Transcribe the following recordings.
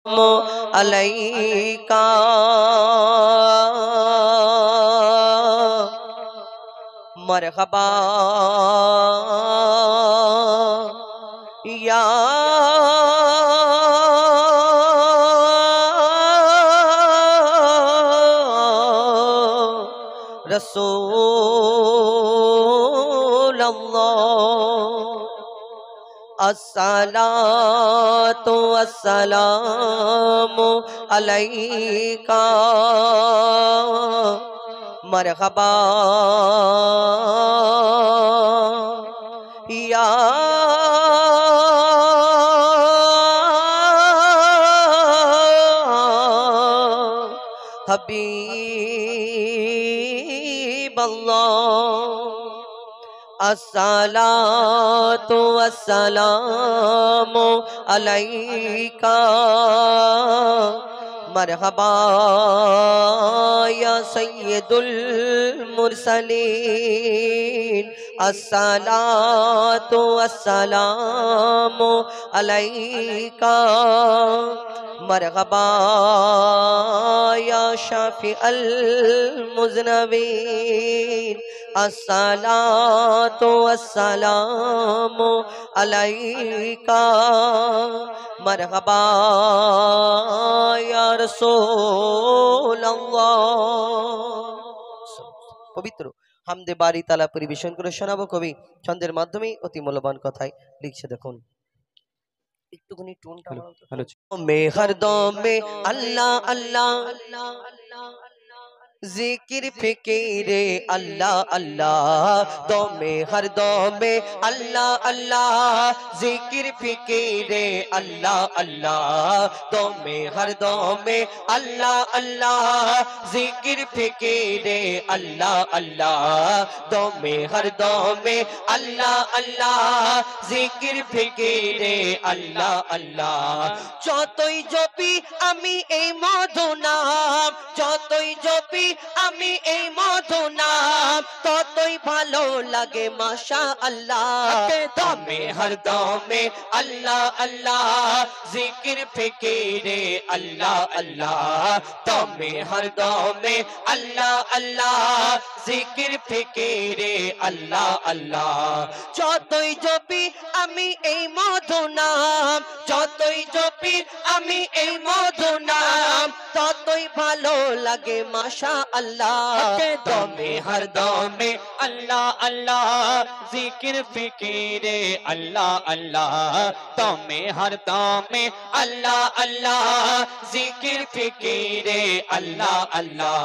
अलैका मरहबा या रसूल अल्लाह अस्सलातु वस्सलामु अलैका मरहबा या हबीब अल्लाह अस्सलातु वस्सलामु अलैका मरहबा या सय्यदुल मुरसलीन अस्सलातु वस्सलामु अलैका मरहबा या शाफिअल मुज़नबीन अस्सलातु वस्सलामु अलैका मरहबा या रसूल अल्लाह। पवित्र হামদে বারি তালা পরিবেশন করে শোনাবো কবি ছন্দের মাধ্যমে অতি মূল্যবান কথায় লিখছে দেখুন একটুখানি টোনটা ভালো মে হরদম মে আল্লাহ আল্লাহ जिक्र फिकिरे अल्लाह अल्लाह दो में हर दो में अल्लाह अल्लाह जिक्र फिकिरे अल्लाह अल्लाह दो में हर दो में अल्लाह अल्लाह जिक्र फिकिरे अल्लाह अल्लाह दो में हर दो में अल्लाह अल्लाह जिक्र फिकिरे अल्लाह अल्लाह যতই জপি আমি এই মধু নাম যতই জপি আমি এই মধু নাম ততই ভালো লাগে মাশাআল্লাহ দমে হর দমে আল্লাহ আল্লাহ জিকির ফিকিরে আল্লাহ আল্লাহ দমে হর দমে আল্লাহ আল্লাহ জিকির ফিকিরে আল্লাহ আল্লাহ যতই জপি আমি এই মধু নাম যতই জপি আমি এই মধু নাম ততই ভালো লাগে মাশাআল্লাহ দমে হর দমে আল্লাহ আল্লাহ জিকির ফিকিরে আল্লাহ আল্লাহ দমে হর দমে আল্লাহ আল্লাহ জিকির ফিকিরে আল্লাহ আল্লাহ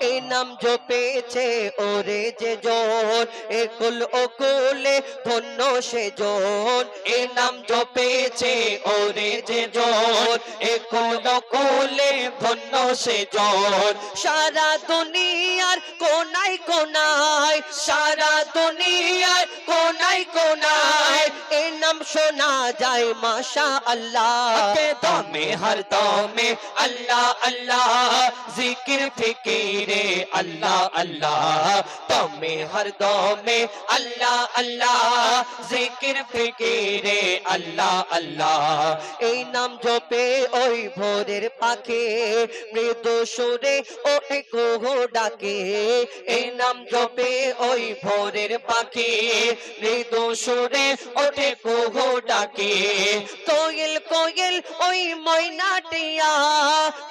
এই নাম জপেছে ওরে যে জন একুল ওকুলে ধন্য সে জন এই নাম জপেছে ওরে যে জন একুল ওকুলে ধন্য সে জন সারা দুনিয়ার কোনায় কোনায় সারা দুনিয়ার কোনায় কোনায় এই নাম শোনা যায় মাশাআল্লাহ দমে হর দমে আল্লাহ আল্লাহ জিকির ফিকিরে আল্লাহ আল্লাহ দমে হর দমে আল্লাহ আল্লাহ জিকির ফিকিরে আল্লাহ আল্লাহ এই নাম জপে ওই ভোরের পাখি মৃদু সুরে ওঠে কুহু ডাকে এই নাম জপে ওই ভোরের পাখি মৃদু সুরে ওঠে কুহু ডাকে কোয়েল কোয়েল ওই ময়নাটিয়া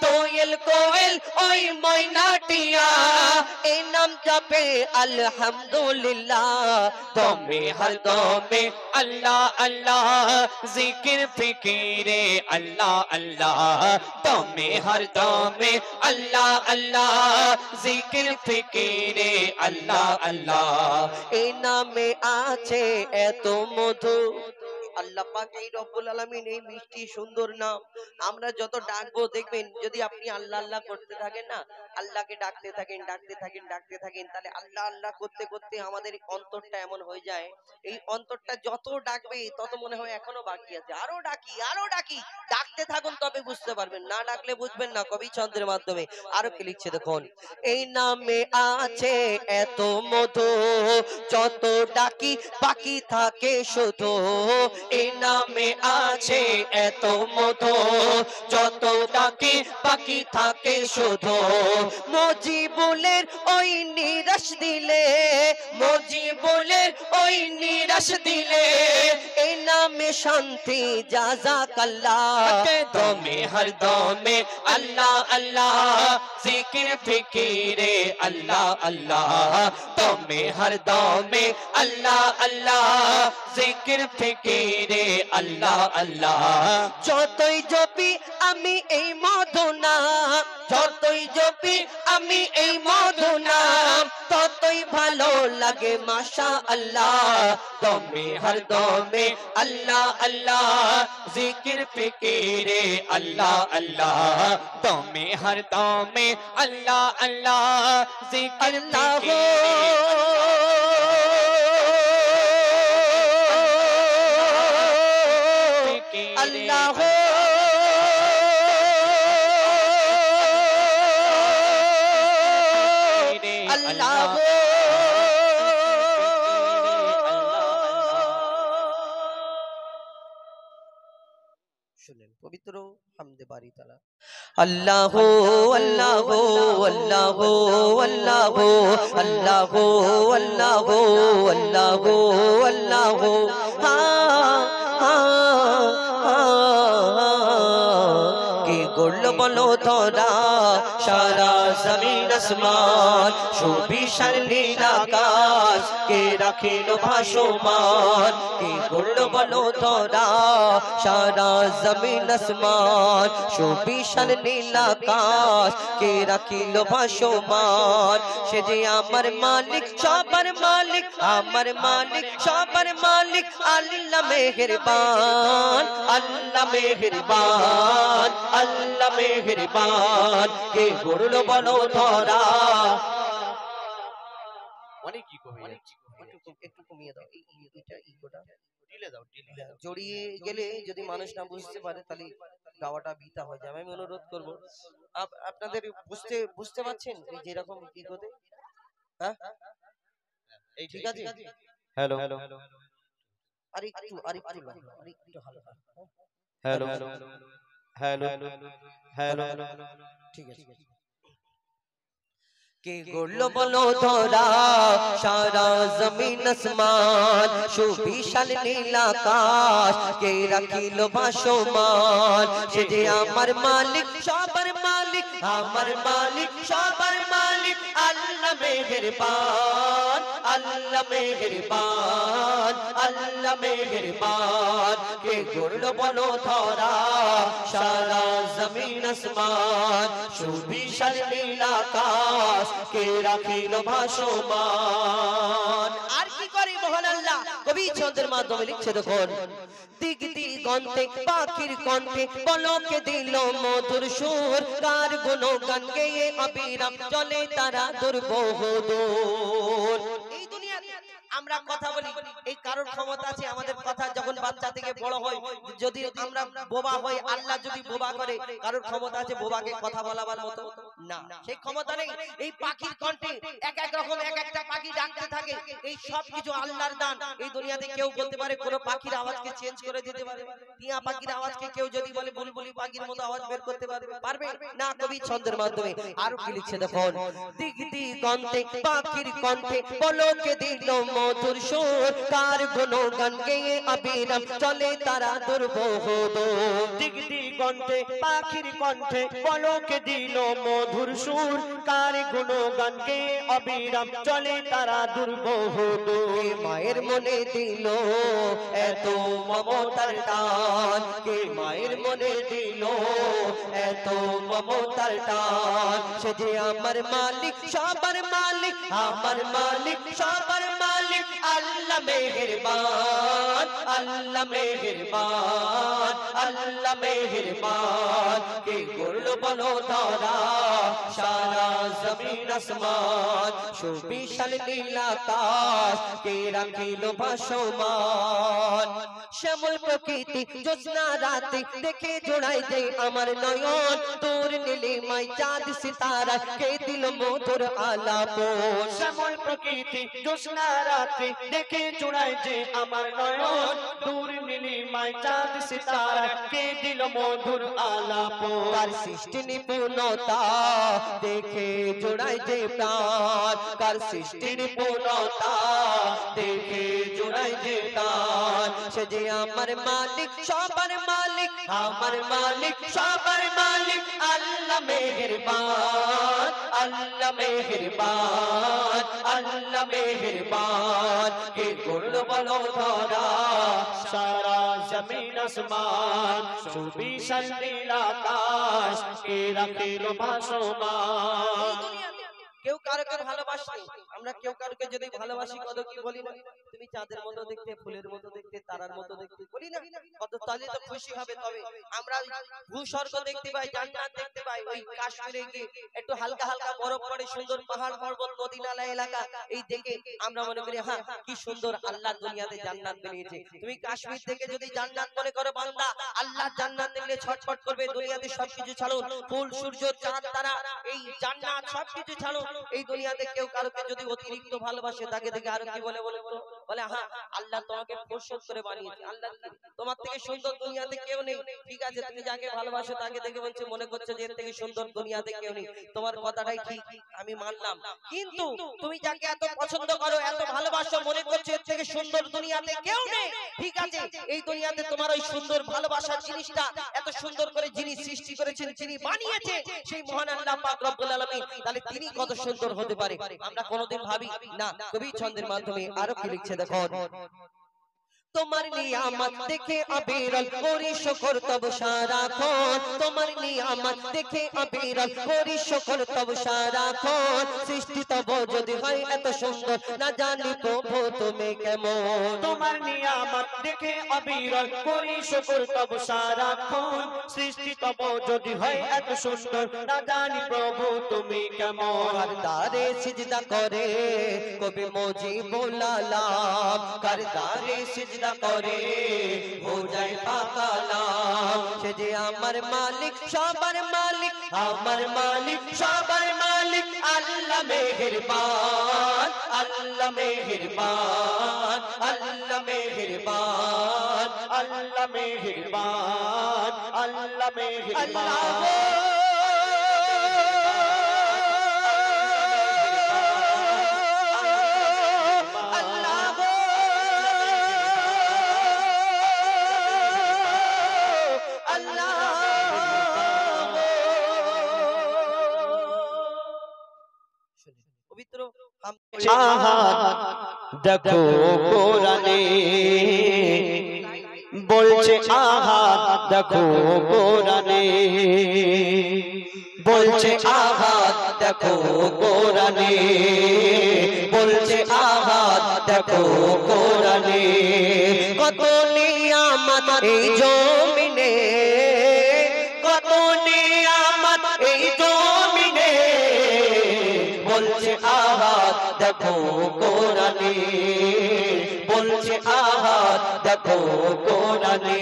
কোয়েল কোয়েল ওই ময়নাটিয়া এই নাম জপে আলহামদুলিল্লাহ দমে হর দমে আল্লাহ আল্লাহ জিকির ফিকিরে আল্লাহ আল্লাহ দমে হর দমে আল্লাহ আল্লাহ জিকির ফিকিরে আল্লাহ আল্লাহ এই নামে আছে এত মধু আল্লাহ পাক এই রব্বুল আলামিন এই মিষ্টি সুন্দর নাম আমরা যত ডাকবো দেখবেন যদি আপনি আল্লাহ আল্লাহ করতে থাকেন না আল্লাহকে ডাকতে থাকেন ডাকতে থাকেন ডাকতে থাকেন তাহলে আল্লাহ আল্লাহ করতে করতে আমাদের অন্তরটা এমন হয়ে যায় এই অন্তরটা যত ডাকবে তত মনে হয় এখনো বাকি আছে আরো ডাকি ডাকতে থাকুন তবে বুঝতে পারবেন না ডাকলে বুঝবেন না কবি ছন্দের মাধ্যমে আরো কি লিখছে দেখুন এই নামে আছে এত মধু যত ডাকি বাকি থাকে শুধু এই নামে আছে এত মধু যত ডাকে বাকি থাকে শুধু মজিবুলের ওই নিরাশ দিলে, মজিবুলের ওই নিরাশ দিলে এই নামে শান্তি জাযাকাল্লাহ। দমে হর দমে আল্লাহ আল্লাহ জিকির ফিকিরে আল্লাহ আল্লাহ, দমে হর দমে আল্লাহ আল্লাহ জিকির ফিকিরে আল্লাহ আল্লাহ। যতই জপি আমি এই মধু নাম, যতই জপি আমি এই মধু নাম ততই ভালো লাগে মাশাআল্লাহ। দমে হর দমে আল্লাহ আল্লাহ জিকির ফিকিরে আল্লাহ আল্লাহ, দমে হর দমে আল্লাহ আল্লাহ জিকির ফিকিরে আল্লাহ আল্লাহ। শুনেন পবিত্র হামদে বারি তাআলা। আল্লাহ আল্লাহ আল্লাহ আল্লাহ আল্লাহ আল্লাহ আল্লাহ আল্লাহ। কে গড়ল বলো ধরা সারা জমিন আসমান, সুবিশাল নীল আকাশ কে রাখিল ভাসমান। কে গড়ল বলো ধরা সারা জমিন আসমান, সুবিশাল নীল আকাশ কে রাখিল ভাসমান। সে যে আমার মালিক সবার মালিক, আমার মালিক সবার মালিক আল্লাহ মেহেরবান, আল্লাহ মেহেরবান, আল্লাহ মেহেরবান। কে গড়ল বলো ধরা অনেক কি কমে যাচ্ছে, একটু কমিয়ে দাও এইটা ইগোটা ঢিলে দাও, ঢিলে জড়িয়ে গেলে যদি মানুষ না বুঝতে পারে তাহলে গাওয়াটা বিতা হয়ে যাবে। আমি অনুরোধ করব আপনাদের বুঝতে পারছেন এই যেরকম ইগোতে, হ্যাঁ এই ঠিক আছে। হ্যালো আরেকটু আরেকটু হালকা, হ্যালো হ্যালো হ্যালো ঠিক আছে। কে গড়ল বলো ধরা সারা জমিন আসমান, সুবিশাল নীল আকাশ কে রাখিল ভাসমান। সে যে আমার মালিক সবার মালিক, আমার মালিক সবার মালিক আল্লাহ মেহেরবান, আল্লাহ মেহেরবান, আল্লাহ মেহেরবান। কে গড়ল বলো ধরা সারা জমিন আসমান, সুবিশাল নীল আকাশ কে রাখিল ভাসমান। আর কি করে মহান আল্লাহ কবি ছন্দের মাধ্যমে লিখছে দেখুন। দিক দিগন্তে পাখির কণ্ঠে পলকে দিল মধুর সুর, কার গুণগান গেয়ে অবিরাম চলে তারা দুর্বহদূর। এই দুনিয়া আমরা কথা বলি, এই কারোর ক্ষমতা আছে আমাদের কথা যখন বাচ্চা থেকে বড় হয়, যদি আমরা বোবা হই, আল্লাহ যদি বোবা করে, কারোর ক্ষমতা আছে বোবাকে কথা বলাবার মতো? না, সেই ক্ষমতা নেই। এই পাখির কণ্ঠে এক এক রকম এক একটা পাখি ডাকতে থাকে, এই সব কিছু আল্লাহর দান। এই দুনিয়াতে কেউ বলতে পারে কোন পাখির আওয়াজকে চেঞ্জ করে দিতে পারে? টিয়া পাখির আওয়াজকে কেউ যদি বলে বুলবুলি পাখির মতো আওয়াজ বের করতে পারবে না? কবি ছন্দের মাধ্যমে আরো কি লিখছে দেখুন। দিক দিগন্তে পাখির কণ্ঠে পলকে দিল মধুর সুর, কার গুণগান গেয়ে অবিরাম চলে তারা দুর্বহদূর। দিক দিগন্তে পাখির কণ্ঠে পলকে দিল মধুর সুর, কার গুণগান গেয়ে অবিরাম চলে তারা দুর্বহদূর। মায়ের মনে দিল এত মমতার টান, কে মায়ের মনে দিল এত মমতার টান। সে যে আমার মালিক সবার মালিক, আমার মালিক সবার মালিক আল্লাহ মেহেরবান, আল্লাহ মেহেরবান, আল্লাহ মেহেরবান। কে গড়ল বলো ধরা সারা জমিন আসমান সুবিশাল নীল আকাশ কে রাখিল ভাসমান শ্যামল প্রকৃতি জ্যোৎস্না রাতে দেখে জোড়াই যে আমার নয়ন তোর নীলিমায় চাঁদ সিতারা কে দিল মধুর আলাপন শ্যামল প্রকৃতি জ্যোৎস্না রাতে দেখে জোড়ায় যে আমার নয়ন দূর নীলিমায় চাঁদ সিতারা কে দিল মধুর আলাপন কার সৃষ্টি নিপুণতা দেখে জোড়াই যে প্রাণ কার সৃষ্টি নিপুণতা দেখে জোড়াই যে প্রাণ সে যে আমার মালিক সবার মালিক আমার মালিক সবার মালিক আল্লাহ মেহেরবান আল্লাহ মেহেরবান আল্লাহ মেহেরবান কে করলো বলো ধরা সারা জমিন আসমান সুবিশাল নীল আকাশ কে রাখিল ভাসমান কেউ কারোকে ভালোবাসে আমরা কেউ কারোকে যদি ভালোবাসি কত কি বলি না তুমি চাঁদের মতো দেখতে ফুলের মতো দেখতে তারার মতো দেখতে বলি না কত তাহলে তো খুশি হবে তবে আমরা ভূস্বর্গ দেখতে পাই জান্নাত দেখতে পাই ওই কাশ্মীরে গিয়ে একটু হালকা হালকা বরফ পড়ে সুন্দর পাহাড় পর্বত নদী নালা এলাকা এই দেখে আমরা মনে করি হ্যাঁ কি সুন্দর আল্লাহ দুনিয়াতে জান্নাত বানিয়েছে তুমি কাশ্মীর থেকে যদি জান্নাত মনে করো বান্দা আল্লাহ জান্নাত দেখলে ছটফট করবে দুনিয়াতে সবকিছু ছাড়ো ফুল সূর্য চাঁদ তারা এই জান্নাত সবকিছু ছাড়ো এই দুনিয়াতে কেউ কারোকে যদি অতিরিক্ত ভালোবাসে তাকে দেখে আর কি বলে বলে তো বলে হ্যাঁ আল্লাহ তোমাকে পরিশোধ করে বানিয়েছে আল্লাহ তোমার থেকে সুন্দর দুনিয়াতে কেউ নেই ঠিক আছে তুমি যাকে ভালোবাসো তাকে দেখে বলছে মনে করছো যে এর থেকে সুন্দর দুনিয়াতে কেউ নেই তোমার কথাটাই ঠিক আমি মানলাম কিন্তু তুমি যাকে এত পছন্দ করো এত ভালোবাসো মনে করছো এর থেকে সুন্দর দুনিয়াতে কেউ নেই ঠিক আছে এই দুনিয়াতে তোমার ওই সুন্দর ভালোবাসার জিনিসটা এত সুন্দর করে যিনি সৃষ্টি করেছেন যিনি বানিয়েছে সেই মহান আল্লাহ পাক রব্বুল আলামিন তাহলে তিনি কত সুন্দর হতে পারে আমরা কোনোদিন ভাবি না কবি ছন্দের মাধ্যমে আরো কি লিখছে দেখো তোমার নিয়ামত দেখে অবিরল করি শুকর তব সারাক্ষণ তোমার নিয়ামত দেখে অবিরল করি শুকর তব সারাক্ষণ সৃষ্টি তব যদি হয় এত সুন্দর না জানি প্রভু তুমি কেমন তোমার নিয়ামত দেখে অবিরল করি শুকর তব সারাক্ষণ সৃষ্টি তব যদি হয় এত সুন্দর না জানি প্রভু তুমি কেমন কারদারে সিজদা করে কবি মুজিবুল আলাম কারদারে সিজদা করে হো যায় পাকালাম সে যে আমার মালিক সবার মালিক আমার মালিক সবার মালিক আল্লাহ মেহেরবান আল্লাহ মেহেরবান আল্লাহ মেহেরবান আল্লাহ মেহেরবান আল্লাহ মেহেরবান দেখো কোরআনে বলছে আহাদ দেখো কোরআনে বলছে আহাদ দেখো কোরআনে বলছে আহাদ দেখো কোরআনে কত নিয়ামত এই জমিনে কত নিয়ামত এই জমিনে বলছে আহাদ দেখো কোরআনে বলছে আহাদ দেখো কোরআনে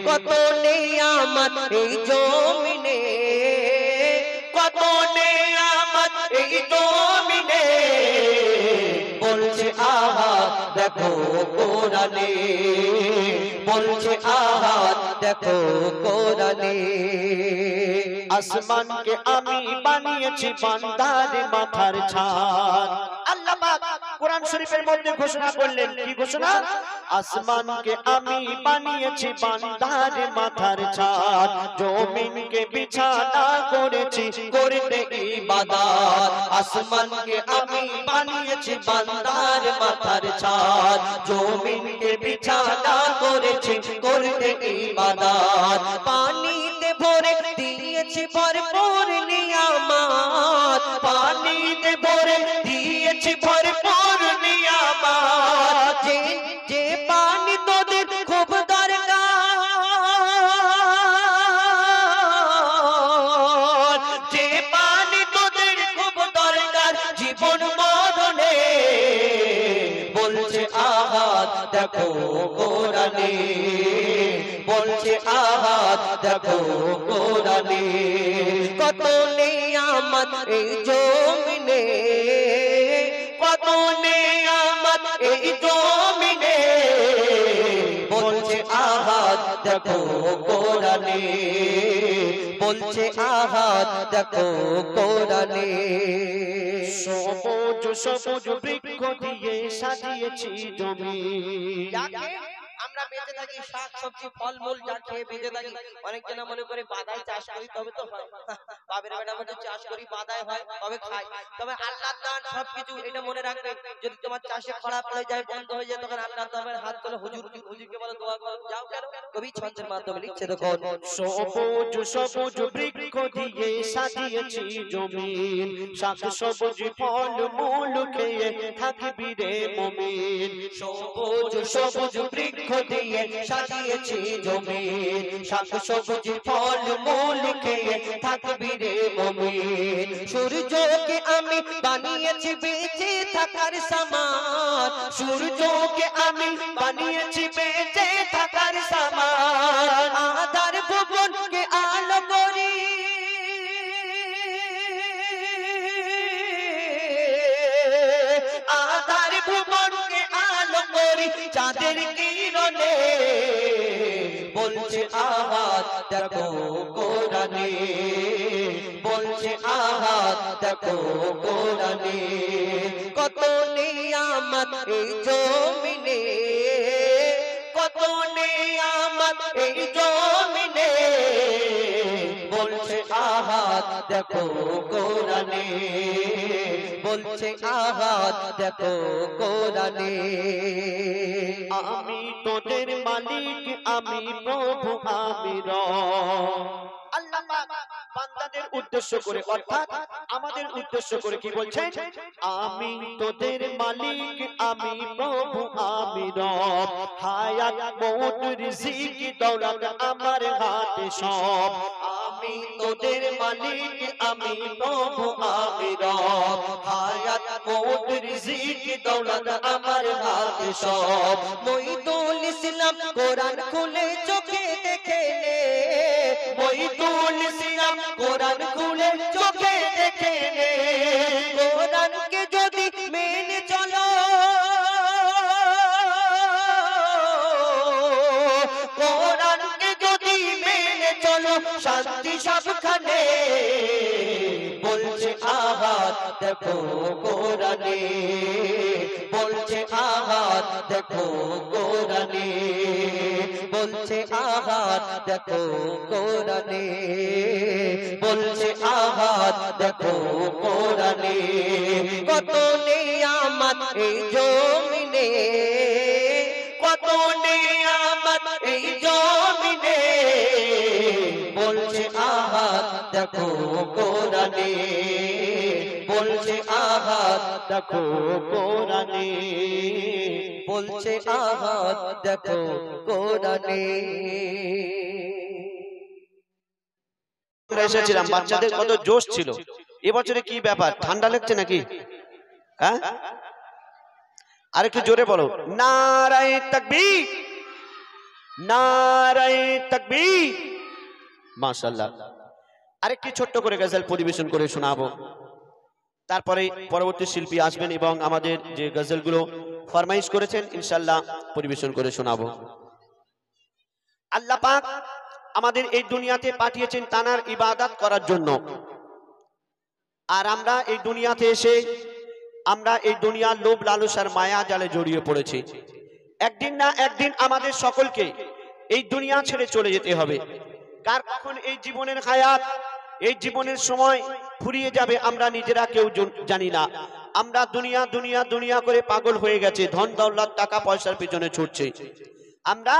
কত নিয়ামত এই জমিনে কত নিয়ামত এই জমিনে বলছে আহাদ দেখো কোরআনে বলছে আহাদ দেখো কোরআনে আসমানকে আমি বানিয়েছি বান্দার মাথার ছাদ আল্লাহ পাক কোরআন শরীফের মধ্যে ঘোষণা করলেন কি ঘোষণা আসমানকে আমি বানিয়েছি বান্দার মাথার ছাদ জমিনকে বিছানা করেছি করতে ইবাদত আসমানকে আমি বানিয়েছি বান্দার মাথার ছাদ জমিনকে বিছানা করেছি করতে ইবাদত পানিতে ভরে দিয়েছি ভরপুর নিয়ামত পানিতে ভরে দিয়েছি ভরপুর নিয়ামত যে পানি তোদের খুব দরকার যে পানি তোদের খুব দেখো কোরআনে, বলছে আহাদ দেখো কোরআনে। কত নিয়ামত এই জমিনে, কত নিয়ামত এই জমিনে, বলছে আহাদ দেখো কোরআনে, বলছে আহাদ দেখো কোরআনে। সবুজ সবুজ বৃক্ষ দিয়ে সাজিয়েছি জমি। আমরা বেঁচে থাকি শাক সবজি ফলমূল যা খেয়ে বেঁচে থাকি। অনেক জন মনে করে বাদাই চাষ করি তবে তো হয়, বাবের বেটা মধ্যে চাষ করি বাদাই হয় তবে খাই। তবে আল্লাহর দান সবকিছু, এটা মনে রাখবে। যদি তোমার চাষে খরা পড়ে যায়, বন্ধ হয়ে যায়, তখন আল্লাহর দরবারে হাত তুলে হুজুর হুজুরকে বলো দোয়া করো, যাও কেন। কবি ছন্দের মাধ্যমে লিখছে দেখো, সবুজ সবুজ বৃক্ষ দিয়ে সাজিয়েছি জমিন, শাক সবুজ ফল মূল খেয়ে থাকবি রে মুমিন। সবুজ সবুজ বৃক্ষ দিয়ে সাজিয়েছি জমিন, শাক সবুজ ফল মূল খেয়ে থাকবি রে মুমিন। সূর্যকে আমি বানিয়েছি বেঁচে থাকার সামান, সূর্যকে আমি বানিয়েছি বেঁচে থাকার সামান। আধার ভুবনকে আলো করি, আধার ভুবনকে আলো করি চাঁদের কিরণে, বলছে আহাদ দেখো কোরআনে, বলছে আহাদ দেখো কোরআনে। কত নিয়ামত এই জমিনে, কত নিয়ামত এই জমিনে, বলছে আহাদ দেখো কোরআনে, বলছে আহাদ দেখো কোরআনে। আমি তোদের মালিক, আমি প্রভু, আমি রব। আল্লাহ পাক বান্দাদের উদ্দেশ্য করে, অর্থাৎ আমাদের উদ্দেশ্য করে কি বলছেন? আমি তোদের মালিক, আমি প্রভু, আমি রব। হায়াত মউত রিজিক দৌলত আমার হাতে সব। আমি তোদের মালিক, আমি প্রভু, আমি রব। হায়াত মউত রিজিক দৌলত আমার হাতে সব। মঈদুল ইসলাম কোরআন খুলে চোখে দেখে নে, মঈদুল ইসলাম কোরআন খুলে চোখে দেখে নে। কোরআনকে যদি মেনে চলো, কোরআনকে যদি মেনে চলো, শান্তি সবখানে, বলছে আহাদ দেখো কোরআনে, বলছে আহাদ দেখো কোরআনে, বলছে আহাদ দেখো কোরআনে, বলছে আহাদ দেখো কোরআনে। কত নিয়ামত এই জমিনে, কত নিয়ামত এই জমিনে, বলছে আহাদ দেখো কোরআনে, বলছে আহাদ দেখো কোরআনে, বলছে আহাদ দেখো কোরআনে। এসেছিলাম, বাচ্চাদের কত জোশ ছিল। এবছরে কি ব্যাপার, ঠান্ডা লাগছে নাকি? হ্যাঁ, আরেকটু জোরে বলো, নারায়ে তাকবীর, নারায়ে তাকবীর। মাশাআল্লাহ। আরেকটি ছোট্ট করে গজল পরিবেশন করে শোনাবো, তারপরে পরবর্তী শিল্পী আসবেন এবং আমাদের যে গজলগুলো ফরমাইশ করেছেন ইনশাআল্লাহ পরিবেশন করে শোনাবো। আল্লাহ পাক আমাদের এই দুনিয়াতে পাঠিয়েছেন তানার ইবাদত করার জন্য। আর আমরা এই দুনিয়াতে এসে আমরা এই দুনিয়ার লোভ লালসার মায়া জালে জড়িয়ে পড়েছি। একদিন না একদিন আমাদের সকলকে এই দুনিয়া ছেড়ে চলে যেতে হবে। কার কখন এই জীবনের হায়াত, এই জীবনের সময় ফুরিয়ে যাবে আমরা নিজেরা কেউ জানি না। আমরা দুনিয়া দুনিয়া দুনিয়া করে পাগল হয়ে গেছে, ধন দৌলত টাকা পয়সার পিছনে ছুটছে। আমরা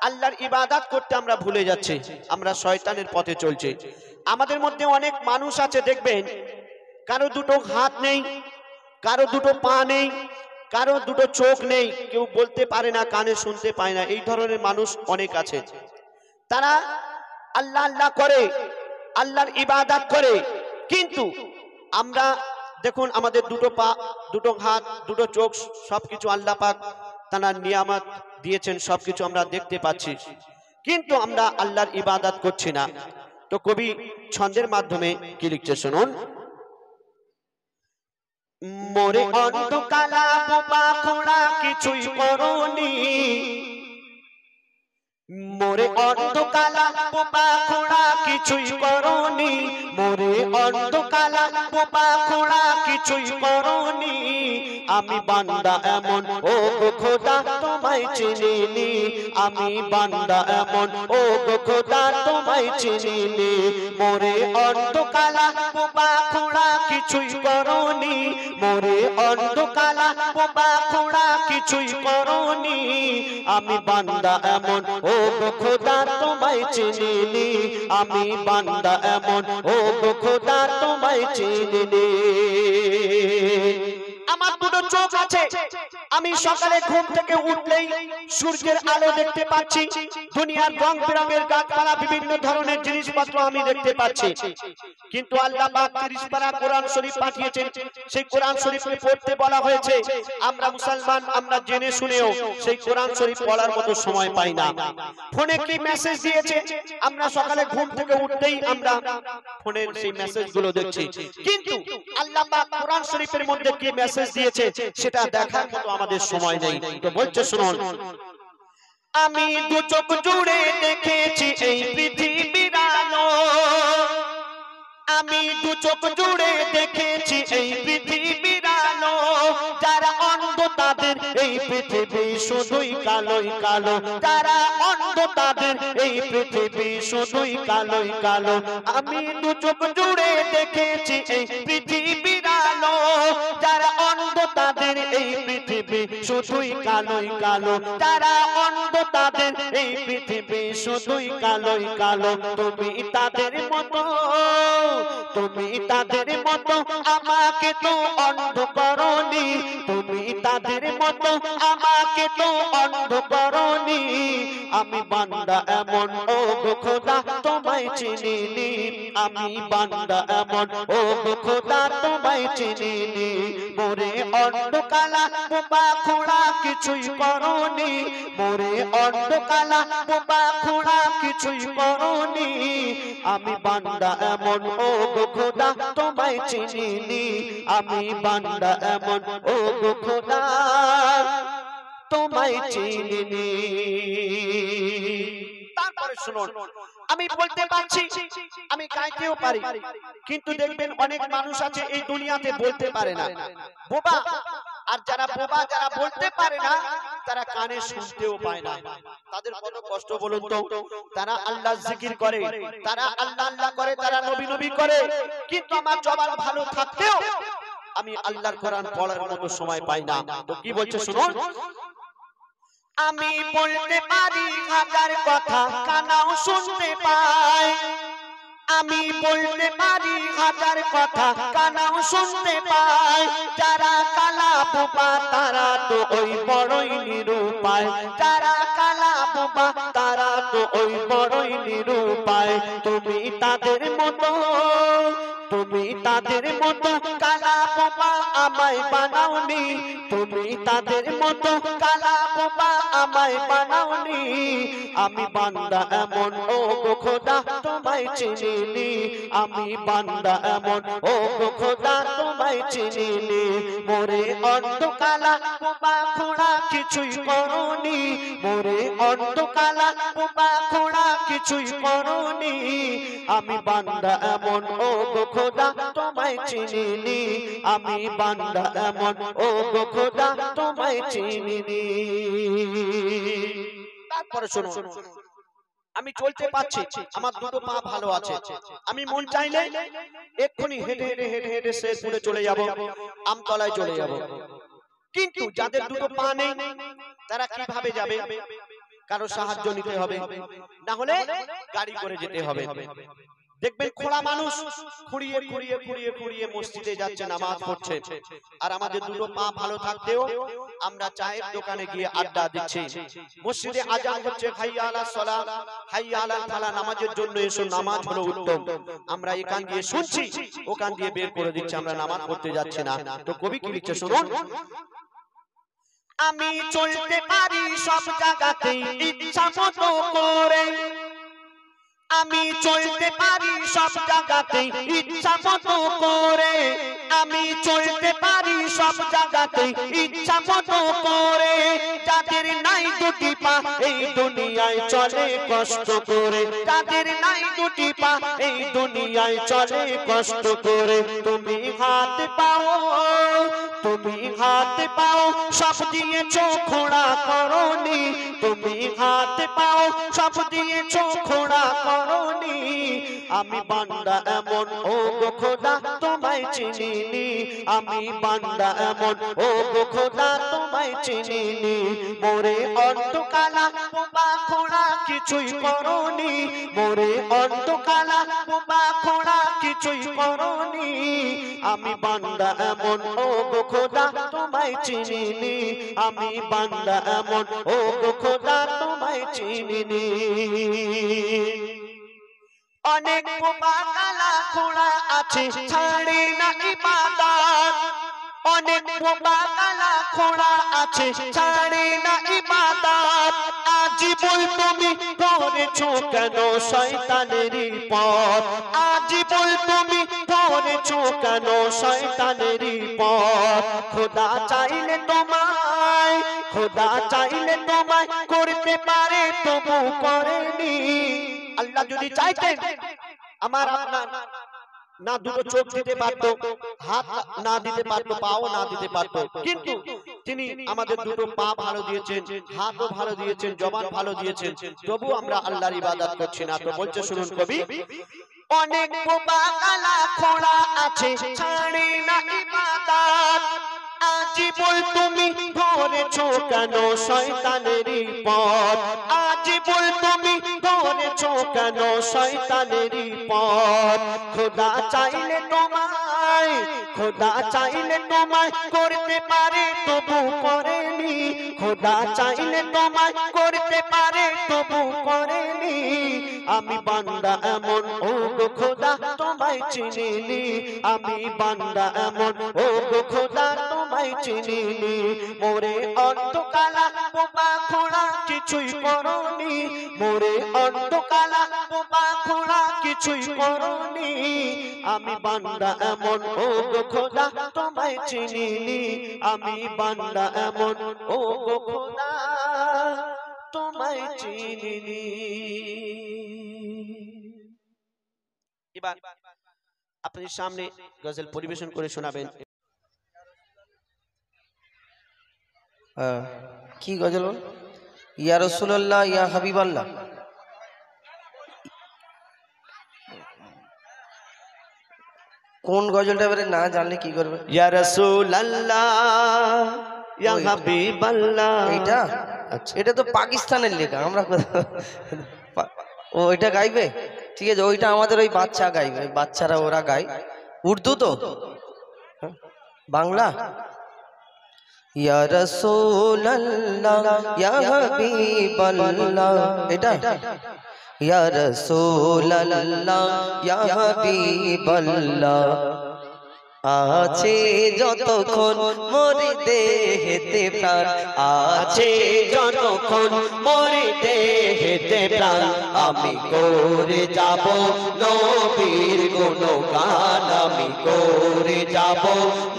আল্লাহর ইবাদত করতে আমরা ভুলে যাচ্ছি, আমরা শয়তানের পথে চলছে। আমাদের মধ্যে অনেক মানুষ আছে দেখবেন, কারো দুটো হাত নেই, কারো দুটো পা নেই, কারো দুটো চোখ নেই, কেউ বলতে পারে না, কানে শুনতে পায় না। এই ধরনের মানুষ অনেক আছে। তারা আল্লাহ আল্লাহ করে, আল্লাহর ইবাদত করে, কিন্তু আমরা দেখুন আমাদের দুটো পা, দুটো হাত, দুটো চোখ সবকিছু আল্লাহ পাক তার নিয়ামত দিয়েছেন, সবকিছু আমরা দেখতে পাচ্ছি, কিন্তু আমরা আল্লাহর ইবাদত করছি না। তো কবি ছন্দের মাধ্যমে কি লিখছে শুনুন। মোরে অন্ধকালা বোবা খোড়া কিছুই করনি, মোরে অন্ধকালা বোবা খোড়া কিছুই করনি, মোরে অন্ধকালা বোবা খোড়া কিছুই করনি। আমি বান্দা এমন ও গো খোদা তোমায় চিনিনি, আমি বান্দা এমন ও গো খোদা তোমায় চিনিনি। মোরে অন্ধকালা বোবা খোড়া কিছুই করনি, মোরে অন্ধকালা বোবা খোড়া কিছুই করনি। আমি বান্দা এমন ও গো খোদা তোমায় চিনিনি, আমি বান্দা এমন ও গো খোদা তোমায় চিনিনি। আমার দুটো চোখ আছে, আমি সকালে ঘুম থেকে উঠলেই সূর্যের আলো দেখতে পাচ্ছি, দুনিয়ার রং বেরঙের গাছপালা বিভিন্ন ধরনের জিনিসপত্র আমি দেখতে পাচ্ছি। কিন্তু আল্লাহ পাক 30 পারা কোরআন শরীফ পাঠিয়েছেন, সেই কোরআন শরীফকে পড়তে বলা হয়েছে। আমরা মুসলমান, আমরা জেনে শুনেও সেই কোরআন শরীফ পড়ার মতো সময় পাই না। ফোনে কি মেসেজ দিয়েছে, আমরা সকালে ঘুম থেকে উঠতেই আমরা ফোনের সেই মেসেজগুলো দেখছি, কিন্তু আল্লাহ পাক কোরআন শরীফের মধ্যে কি মেসেজ দিয়েছে সেটা দেখার মতো আমাদের সময় নেই। তো বলছে শুনুন, আমি দু চোখ জুড়ে দেখেছি এই পৃথিবীর আলো, আমি দু চোখ জুড়ে দেখেছি এই পৃথিবীর আলো। যারা অন্ধ তাদের এই পৃথিবী শুধুই কালোই কালো, যারা অন্ধ তাদের এই পৃথিবী শুধুই কালোই কালো। আমি দু চোখ জুড়ে দেখেছি এই পৃথিবীর আলো, যারা অন্ধ তাদের এই পৃথিবী শুধুই কালোই কালো, যারা অন্ধ তাদের এই পৃথিবী শুধুই কালোই কালো। তুমি তাদের মতো, তুমি তাদের মতো আমাকে তো অন্ধ করনি, তুমি তাদের মতো আমাকে তো অন্ধ করনি। আমি বান্দা এমন ও গো খোদা তোমায় চিনিনি, আমি বান্দা এমন ও গো খোদা তোমায় চিনিনি। মোরে অন্ধকালা বোবা খোড়া কিছুই করনি, মোরে অন্ধকালা বোবা খোড়া কিছুই করনি। আমি বান্দা এমন ও গো খোদা তোমায় চিনিনি, আমি বান্দা এমন ও গো খোদা তোমায় চিনিনি। তারপরে শুনুন, আমি বলতে পারছি, আমি গাইতেও পারি, কিন্তু দেখবেন অনেক মানুষ আছে এই দুনিয়াতে বলতে পারে না, বোবা। আর যারা বোবা, যারা বলতে পারে না, তারা কানে শুনতেও পায় না। তাদের কত কষ্ট বলুন তো। তারা আল্লাহ জিকির করে, তারা আল্লাহ আল্লাহ করে, তারা নবী নবী করে, কিন্তু আমার জবান ভালো থাকতেও আমি আল্লাহর কোরআন পড়ার মতো সময় পাই না। তো কি বলছে শুনুন, আমি বলতে পারি হাজার কথা কানাও শুনতে পায়, আমি বলতে পারি হাজার কথা কানাও শুনতে পায়। যারা কালা বোবা তারা তো ওই বড়ই নিরুপায়, যারা কালা বোবা তারা তো ওই বড়ই নিরুপায়। তুমি তাদের মতো, তুমি তাদের মতো কালা বোবা আমায় বানাওনি, তুমি তাদের মতো কালা বোবা আমায় বানাওনি। আমি বান্দা এমন ও গো খোদা তোমায় চিনিনি, আমি বান্দা এমন ও গো খোদা তোমায় চিনিনি। মোরে অন্ধকালা বোবা খোড়া কিছুই করনি, মোরে অন্ধকালা বোবা খোড়া কিছুই করনি। আমি বান্দা এমন ও গো খোদা তোমায় চিনিনি, আমি বান্দা এমন ও গো খোদা তোমায় চিনিনি। তারপরে শুনুন, আমি চলতে পারছি, আমার দুটো পা ভালো আছে, আমি মন চাইলে এক্ষুনি হেঁটে হেঁটে হেঁটে হেঁটে শেরপুরে চলে যাব, আমতলায় চলে যাব। কিন্তু যাদের দুটো পা নেই তারা কিভাবে যাবে? কারো সাহায্য নিতে হবে, না হলে গাড়ি করে যেতে হবে। দেখবেন খোড়া মানুষ খুঁড়িয়ে খুঁড়িয়ে খুঁড়িয়ে খুঁড়িয়ে মসজিদে যাচ্ছে, নামাজ পড়ছে, আর আমাদের দুটো পা ভালো থাকতেও আমরা চায়ের দোকানে গিয়ে আড্ডা দিচ্ছি। মসজিদে আজান হচ্ছে, হাইয়া আলাস সালাহ, হাইয়া আলাল ফালাহ, নামাজের জন্য এসো, নামাজ হলো উত্তম। আমরা এখান দিয়ে শুনছি, ওখান দিয়ে বের করে দিচ্ছে, আমরা নামাজ পড়তে যাচ্ছি না। তো কবি কি লিখছে শুনুন, আমি চলতে পারি সব জায়গাতে ইচ্ছা মতো করে, আমি চলতে পারি সব জায়গাতে ইচ্ছা মতো করে, আমি চলতে পারি সব জায়গাতে ইচ্ছা মতো করে। যাদের নাই দুটি পা এই দুনিয়ায় চলে কষ্ট করে, যাদের নাই দুটি পা এই দুনিয়ায় চলে কষ্ট করে। তুমি হাত পাও, তুমি হাত পাও সব দিয়েছো খোঁড়া করনি, তুমি হাত পাও সব দিয়েছো খোঁড়া করনি। আমি বান্দা এমন ও গো খোদা তোমায় চিনিনি, আমি বান্দা এমন ও গো খোদা তোমায় চিনিনি। মোরে অন্তকালা বোবা খোঁড়া কিছুই করনি, মোরে অন্তকালা বোবা খোঁড়া কিছুই করনি। আমি বান্দা এমন ও গো খোদা তোমায় চিনিনি, আমি বান্দা এমন ও গো খোদা তোমায় চিনিনি। অনেক বোবা কালা খোঁড়া আছে ছাড়ে না ইবাদত, অনেক বোবা কালা খোঁড়া আছে ছাড়ে না ইবাদত। আজি বল তুমি করেছো কেন শয়তানেরই পথ, আজি বল তুমি করেছো কেন শয়তানেরই পথ। খোদা চাইলে তোমায়, খোদা চাইলে তোমায় করতে পারে তবু করেনি। আল্লাহ যদি চাইতেন আমার আপনার না দুটো চোখ দিতে পারতো, হাত না দিতে পারতো, পাও না দিতে পারতো, কিন্তু তিনি আমাদের দুটো পা ভালো দিয়েছেন, হাতও ভালো দিয়েছেন, জবান ভালো দিয়েছেন, তবু আমরা আল্লাহর ইবাদত করছি না। তো বলছে শুনুন কবি, অনেক বোবা কালা খোঁড়া আছে ছাড়ে না ইবাদত। আজি বল তুমি ধরেছো কেন শয়তানেরই পথ, আজি বল তুমি ধরেছো কেন শয়তানেরই পথ। খোদা চাইলে তোমায়, খোদা চাইলে তোমায় করতে পারে তবু করেনি, খোদা চাইলে তোমায় করতে পারে তবু করেনি। আমি বান্দা এমন ও গো খোদা তোমায় চিনিনি, আমি বান্দা এমন ও গো খোদা তোমায় চিনিনি। মোরে অন্তকালা বোবা খোঁড়া কিছুই করনি, মোরে অন্তকালা বোবা খোঁড়া কিছুই করনি। আমি বান্দা এমন ও গো খোদা তোমায় চিনিনি, আমি বান্দা এমন ও গো খোদা তোমায় চিনিনি। এবার আপনাদের সামনে গজল পরিবেশন করে শোনাবেন। কি গজল? ইয়া রাসূলুল্লাহ ইয়া হাবিবাল্লাহ। কোন গজলটা এবারে না জানলে কি করবে? ইয়া রাসূলুল্লাহ ইয়া হাবিবাল্লাহ। এইটা আচ্ছা, এটা তো পাকিস্তানের লেখা, আমরা ও এটা গাইবে, ঠিক আছে, ওইটা আমাদের ওই বাচ্চা গাইবে, বাচ্চারা ওরা গায়। উর্দু তো বাংলা। ইয়া রাসূলুল্লাহ ইয়া হাবিবাল্লাহ, এটা ইয়া রাসূলুল্লাহ ইয়া হাবিবাল্লাহ। আছে যতক্ষণ মোর দেহেতে প্রাণ, আছে যতক্ষণ মোর দেহেতে প্রাণ, আমি করে যাব নবীর গুণগান, আমি করে যাব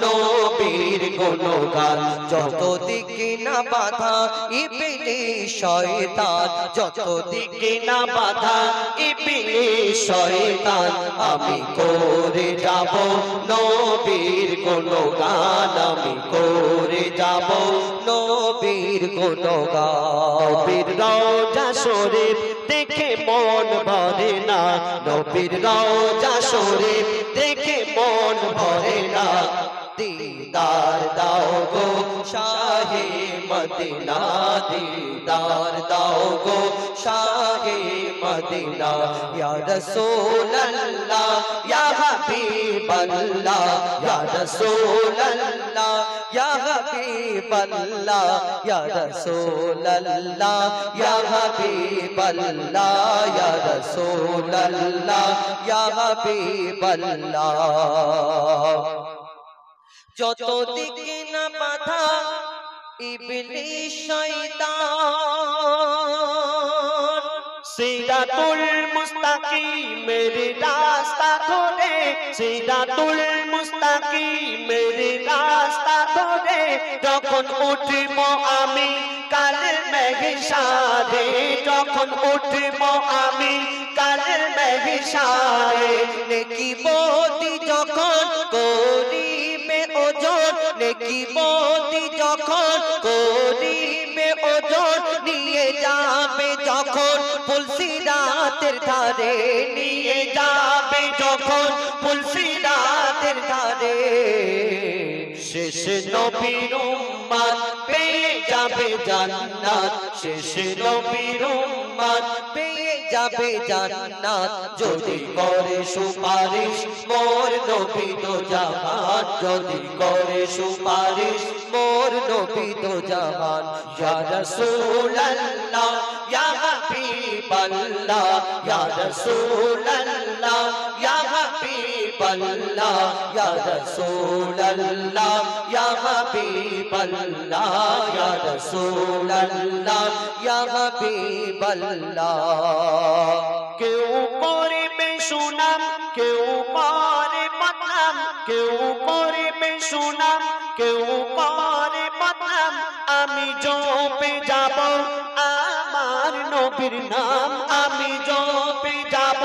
নবীর গুণগান। যত দিকে না বাধা ইবলিস শয়তান, যত দিকে না বাধা ইবলিস শয়তান, আমি করে যাব নবীর গুণগান, আমি করে যাব নবীর গুণগান। নবীর রওজা শরীফ দেখে মন ভরে না, নবীর রওজা শরীফ দেখে মন ভরে না। দিদার দাও গো শাহে মদিনা, দিদার দাও গো শাহে মদিনা। ইয়া রাসূলুল্লাহ ইয়া হাবিবাল্লাহ, ইয়া রাসূলুল্লাহ ইয়া হাবিবাল্লাহ, ইয়া রাসূলুল্লাহ ইয়া হাবিবাল্লাহ, ইয়া রাসূলুল্লাহ ইয়া হাবিবাল্লাহ। যত দিকে না বাধা ইবলিস শয়তান সিরাতুল মুস্তাকিমের রাস্তা ধরে, সিরাতুল মুস্তাকিমের রাস্তা ধরে যখন উঠব আমি কাল মেঘসারে, যখন উঠব আমি কাল মেঘসারে, নেকি বদি যখন করিবে ওজন, নেকি বদি যখন করিবে ওজন, নিয়ে যাবে যখন ফুলসিরাতের ধারে, নিয়ে যাবে যখন ফুলসিরাতের ধারে, শেষ নবীর উম্মত পেয়ে যাবে জান্নাত, শেষ নবীর উম্মত পেয়ে যাবে জান্নাত, যদি করে সুপারিশ মোর নবী তো জাহান, যদি করে সুপারিশ মোর নবী তো জাহান। ইয়া রাসূলুল্লাহ ইয়া হাবিবাল্লাহ, ইয়া রাসূলুল্লাহ ইয়া হাবিবাল্লাহ, ইয়া রাসূলুল্লাহ ইয়া হাবিবাল্লাহ, ইয়া রাসূলুল্লাহ ইয়া হাবিবাল্লাহ। কেউ করবে সুনাম, কেউ করে বদনাম, কেউ করবে সুনাম, কেউ করে বদনাম, আমি জপে যাব আমার নবীর নাম, আমি জপে যাব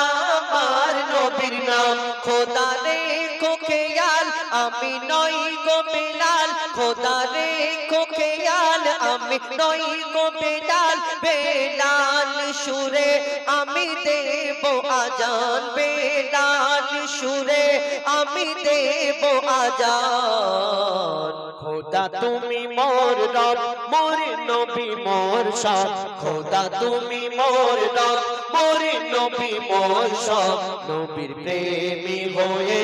আমার নবীর নাম। খোদা রেখো খেয়াল আমি নই গো বেলাল, খোদা রেখো খেয়াল আমি নই গো বেলাল, বেলাল সুরে আমি দেব আজান, বেলাল সুরে আমি দেব আজান। খোদা তুমি মোর রব, মোর নবী মোর সব, খোদা তুমি মোর রব, মোর নবী মোর সব, নবীর প্রেমী হয়ে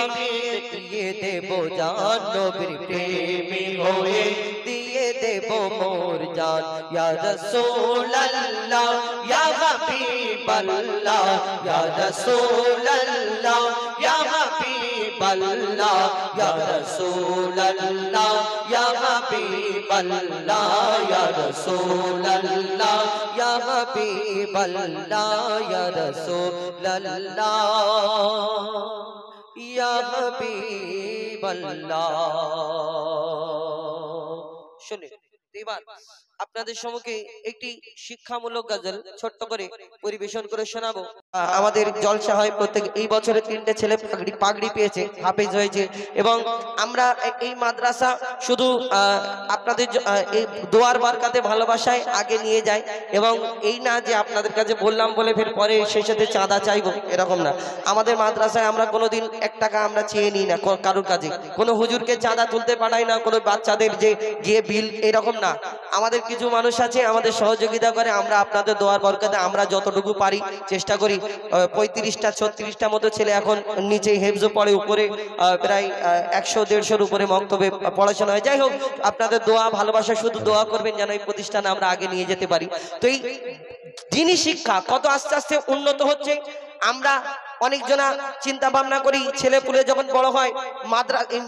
আমি দিয়ে দেব জান, নবীর প্রেমী হয়ে দিয়ে দেব মোর জান। ইয়া রাসূলুল্লাহ ইয়া হাবিবাল্লাহ, ইয়া রাসূলুল্লাহ ইয়া হাবিবাল্লাহ, ইয়া রাসূলুল্লাহ ইয়া হাবিবাল্লাহ, ইয়া রাসূলুল্লাহ ইয়া হাবিবাল্লাহ, ইয়া রাসূলুল্লাহ ইয়া হাবিবাল্লাহ। শুনুন এবার আপনাদের সম্মুখে একটি শিক্ষামূলক গজল ছোট্ট করে পরিবেশন করে শোনাবো। আমাদের জলসা হয় প্রত্যেক, এই বছরে 3টে ছেলে পাগড়ি পেয়েছে, হাফেজ হয়েছে, এবং আমরা এই মাদ্রাসা শুধু আপনাদের এই দোয়ার বারকাতে ভালোবাসায় আগে নিয়ে যাই, এবং এই না যে আপনাদের কাছে বললাম বলে ফের পরে সেই সাথে চাঁদা চাইবো, এরকম না। আমাদের মাদ্রাসায় আমরা কোনোদিন 1 টাকা আমরা চেয়ে নিই না কারোর কাছে, কোনো হুজুরকে চাঁদা তুলতে পাঠাই না, কোনো বাচ্চাদের যে গিয়ে বিল এরকম না। আমাদের কিছু মানুষ আছে আমাদের সহযোগিতা করে, আমরা আপনাদের দোয়ার বরকতে আমরা যতটুকু পারি চেষ্টা করি। 35টা 36টা মতো ছেলে এখন নিচে হেফজ পড়ে, উপরে প্রায় 100-150-র উপরে মক্তবে পড়াশোনা হয়। যাই হোক, আপনাদের দোয়া ভালোবাসা, শুধু দোয়া করবেন যেন এই প্রতিষ্ঠানে আমরা আগে নিয়ে যেতে পারি। তো এই দিনী শিক্ষা কত আস্তে আস্তে উন্নত হচ্ছে, আমরা অনেকজনা চিন্তা ভাবনা করি ছেলে পুলে যখন বড় হয়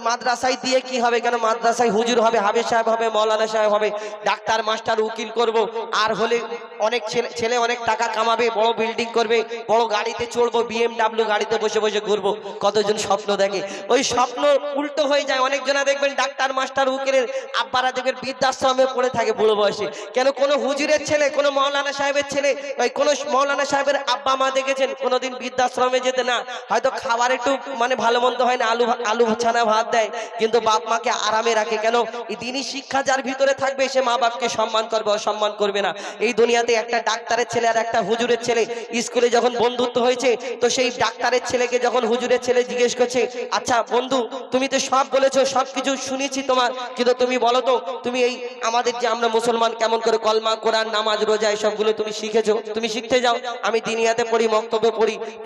মাদ্রাসায় দিয়ে কি হবে, কেন মাদ্রাসায় হুজুর হবে, হাফেজ সাহেব হবে, মৌলানা সাহেব হবে, ডাক্তার মাস্টার উকিল করব, আর হলে অনেক ছেলে অনেক টাকা কামাবে, বড় বিল্ডিং করবে, বড় গাড়িতে চড়বো, BMW গাড়িতে বসে বসে ঘুরবো, কতজন স্বপ্ন দেখে। ওই স্বপ্ন উল্টো হয়ে যায়। অনেকজনা দেখবেন ডাক্তার মাস্টার উকিলের আব্বারা দেখবেন বৃদ্ধাশ্রমে পড়ে থাকে বুড়ো বয়সে। কেন কোনো হুজুরের ছেলে, কোনো মৌলানা সাহেবের ছেলে, ওই কোনো মৌলানা সাহেবের আব্বা মা দেখেছেন কোনোদিন বৃদ্ধাশ্রমে যেতে না? হয়তো খাবার একটু মানে ভালো মন্দ হয় না, আলু ছানা ভাত দেয়, কিন্তু বাপ মাকে আরামে রাখে। কেন? এই দিনী শিক্ষা যার ভিতরে থাকবে সে মা বাপকে সম্মান করবে, অসম্মান করবে না। এই দুনিয়াতে একটা ডাক্তারের ছেলে আর একটা হুজুরের ছেলে স্কুলে যখন বন্ধুত্ব হয়েছে, তো সেই ডাক্তারের ছেলেকে যখন হুজুরের ছেলে জিজ্ঞেস করছে, আচ্ছা বন্ধু তুমি তো সব বলেছো, সবকিছু শুনেছি তোমার, কিন্তু তুমি বলো তো তুমি এই আমাদের যে আমরা মুসলমান কেমন করে কলমা কোরআন নামাজ রোজা এসবগুলো তুমি শিখেছো? তুমি শিখতে যাও। আমি দিনিয়াতে পড়ি, মক্তবে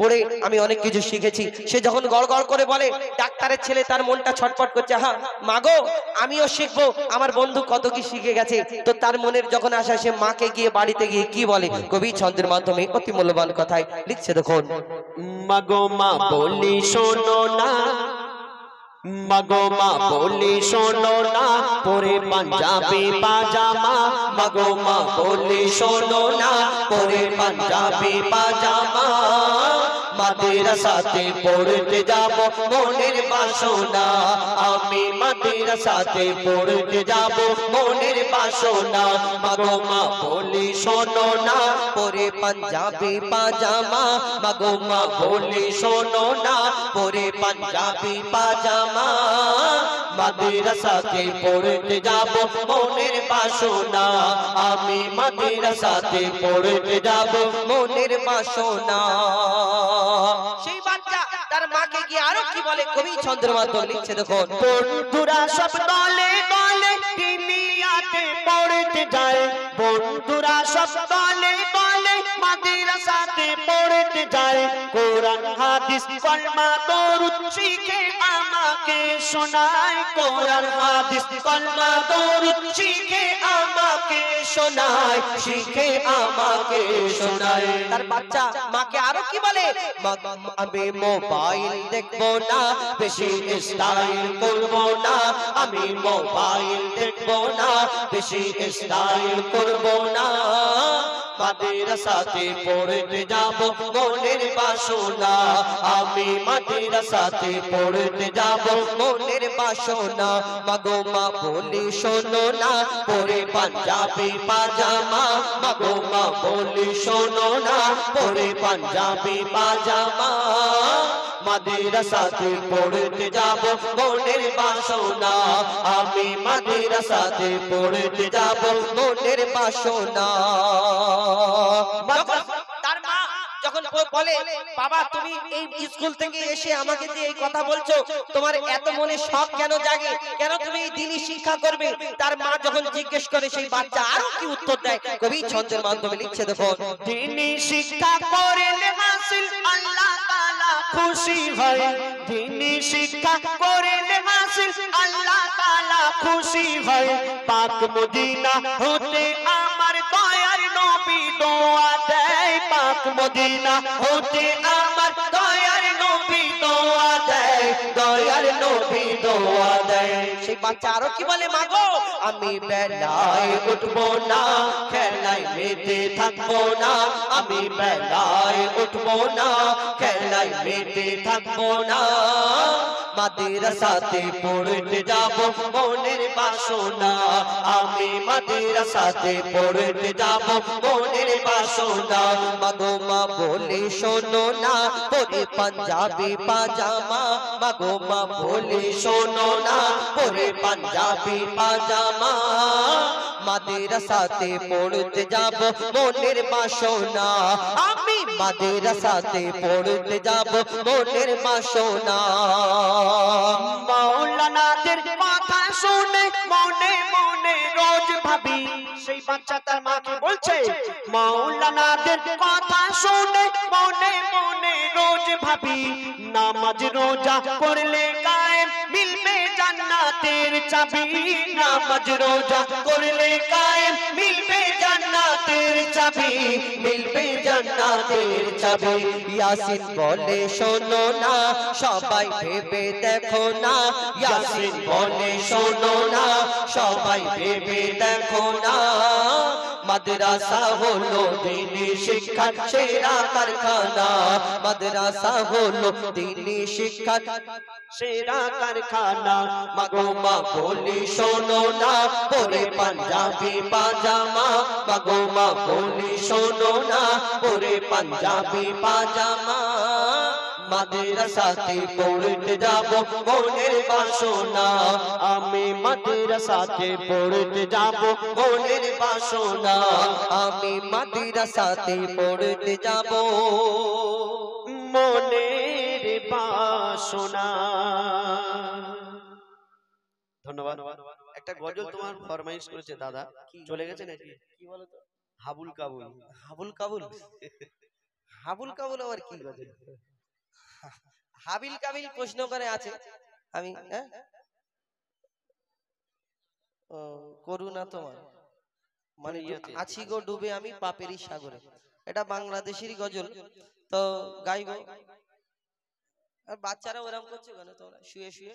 পড়ে আমি অনেক কিছু শিখেছি। সে যখন গড় গড় করে বলে, ডাক্তারের ছেলে তার মনটা ছটফট করছে, হ্যাঁ মাগো আমিও শিখবো, আমার বন্ধু কত কি শিখে গেছে। তো তার মনের যখন আসে, সে মাকে গিয়ে বাড়িতে গিয়ে কি বলে, কবি ছন্দের মাধ্যমে অতি মূল্যবান কথায় লিখছে, দেখুন। মাগো মা বলি শোনো না, মাগো মা বলি শোনো না পরে পাঞ্জাবি পাজামা মাগো মা বলি শোনো না পরে পাঞ্জাবি পাজামা মাদ্রাসাতে পড়তে যাব মনের বাসনা আমি মাদ্রাসাতে পড়তে যাব মনের বাসনা মাগো মা বলি শোনো না পরে পাঞ্জাবি পাজামা মাগো মা বলি শোনো না পরে পাঞ্জাবি পাজামা মাদ্রাসাতে পড়তে যাব মনের বাসনা আমি মাদ্রাসাতে পড়তে যাব মনের বাসনা সেই বাচ্চা তার মাকে গিয়ে আরো কি বলে কবি চন্দ্রমাধব লিখছে দেখুন বন্ধুরা সব দলে দলে দুনিয়াতে পড়তে যায় বন্ধুরা সব দলে দলে মাদ্রাসাতে পড়তে যায় কোরআন হাদিস কলমা দরুদ শিখে আমাকে শোনায় কোরআন হাদিস কলমা দরুদ শিখে আমাকে শোনায় শিখে আমাকে শোনায় তার বাচ্চা মাকে আরো কি বলে আমি মোবাইল দেখবো না বেশি স্টাইল করবো না আমি মোবাইল দেখবো না বেশি স্টাইল করবো না মাদ্রাসাতে পড়তে যাব মনের বাসনা আমি মাদ্রাসাতে পড়তে যাব মনের বাসনা মাগো মা বলি শোনো না পরে পাঞ্জাবি পাজামা মাগো মা বলি শোনো না পরে পাঞ্জাবি পাজামা মাদ্রাসাতে পড়তে যাব মনের বাসনা আমি মাদ্রাসাতে পড়তে যাব মনের বাসনা তার মা যখন বলে বাবা তুমি এই স্কুল থেকে এসে আমাকে যে এই কথা বলছো তোমার এত মনে শখ কেন জাগে কেন তুমি এই দ্বীনি শিক্ষা করবে তার মা যখন জিজ্ঞেস করে সেই বাচ্চা আরো কি উত্তর দেয় কবি ছন্দের মাধ্যমে লিখছে দেখো দ্বীনি শিক্ষা করলে হাসিল আল্লাহ তাআলা খুশি হয় দ্বীনি শিক্ষা করলে হাসিল আল্লাহ তাআলা খুশি হয় পাক মদিনা হতে আমার দয়ার নবী দোয়া দেয় পাক মদিনা হতে আমার দয়ার নবী দোয়া দেয় দয়ার নবী দোয়া দেয় সেই বাচ্চা আরো কি বলে মাগো আমি বেলায় উঠবো না খেলায় মেতে থাকবো না আমি বেলায় উঠবো না খেলায় মেতে থাকবো না মাদ্রাসাতে পড়তে যাব মনের বাসনা আমি মাদ্রাসাতে পড়তে যাব মনের বাসনা মাগো মা বলে শোনো না পরে পাঞ্জাবি পাজামা মাগো মা বলে শোনো না পরে পাঞ্জাবি পাজামা মাদ্রাসাতে পড়তে যাব মনের বাসনা আমি মাদ্রাসাতে পড়তে যাব মনের বাসনা মাওলানাদের কথা শুনে মনে মনে রোজ ভাবি সেই বাচ্চা তার মাকে বলছে মাওলানাদের কথা শুনে মনে মনে রোজ ভাবি নামাজ রোজা করলে কায়েম মিলবে জান্নাতের চাবি নামাজ রোজা করলে কায়েম মিলবে জান্নাতের চাবি মিলবে জান্নাতের চাবি ইয়াসিন বলে শোনো না সবাই ভেবে দেখো না ইয়াসিন বলে শোনো না সবাই ভেবে দেখো না মাদ্রাসা হলো দ্বীনি শিক্ষার সেরা কারখানা মাদ্রাসা হলো দ্বীনি শিক্ষার সেরা কারখানা মাগো মা বলি শোনো না পরে পাঞ্জাবি পাজামা মাগো মা বলি শোনো না পরে পাঞ্জাবি পাজামা মাদ্রাসাতে পড়তে যাব মনের বাসনা আমি মাদ্রাসাতে পড়তে যাব মনের বাসনা আমি মাদ্রাসাতে পড়তে যাব মনের বাসনা ধন্যবাদ একটা গজল তোমার ফরমাইশ করেছে দাদা চলে গেছে নাকি কি বলো তো হাবুল কাবুল হাবুল কাবুল হাবুল কাবুল আবার কি গজল হাবিল কাবিল প্রশ্ন করে আছে আমি করুণা তোমার মানে আছি গো ডুবে আমি পাপেরই সাগরে এটা বাংলাদেশেরই গজল তো গাইবো আর বাচ্চারা ওরকম করছে কেন তোমরা শুয়ে শুয়ে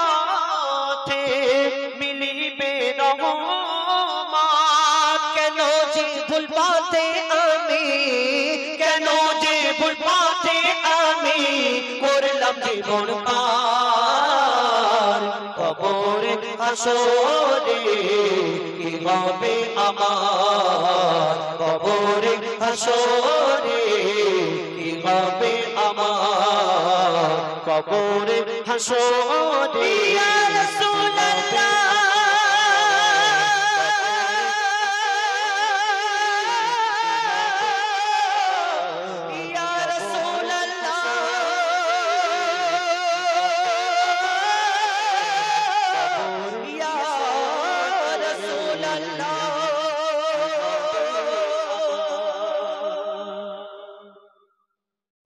জীবন পার কবরে হাসরে কি হবে আমার কবরে হাসরে কি হবে আমার কবরে হাসরে ইয়া রাসূলুল্লাহ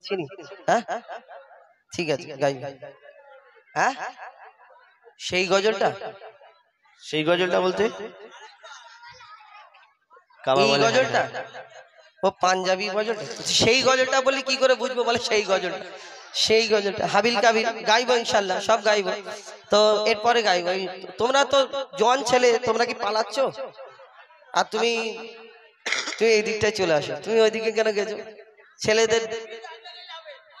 চিনি হ্যাঁ ঠিক আছে গাই হ্যাঁ সেই গজলটা বলতে এই গজলটা ও পাঞ্জাবি গজলটা সেই গজলটা বলি কি করে বুঝবো বলে সেই গজলটা হাবিল কাবিল গাইবো ইনশাআল্লাহ সব গাইবো তো এরপরে গাইবো তোমরা তো জোয়ান ছেলে তোমরা কি পালাচ্ছ আর তুমি এই দিকটায় চলে আসো তুমি ওইদিকে কেন গেছো ছেলেদের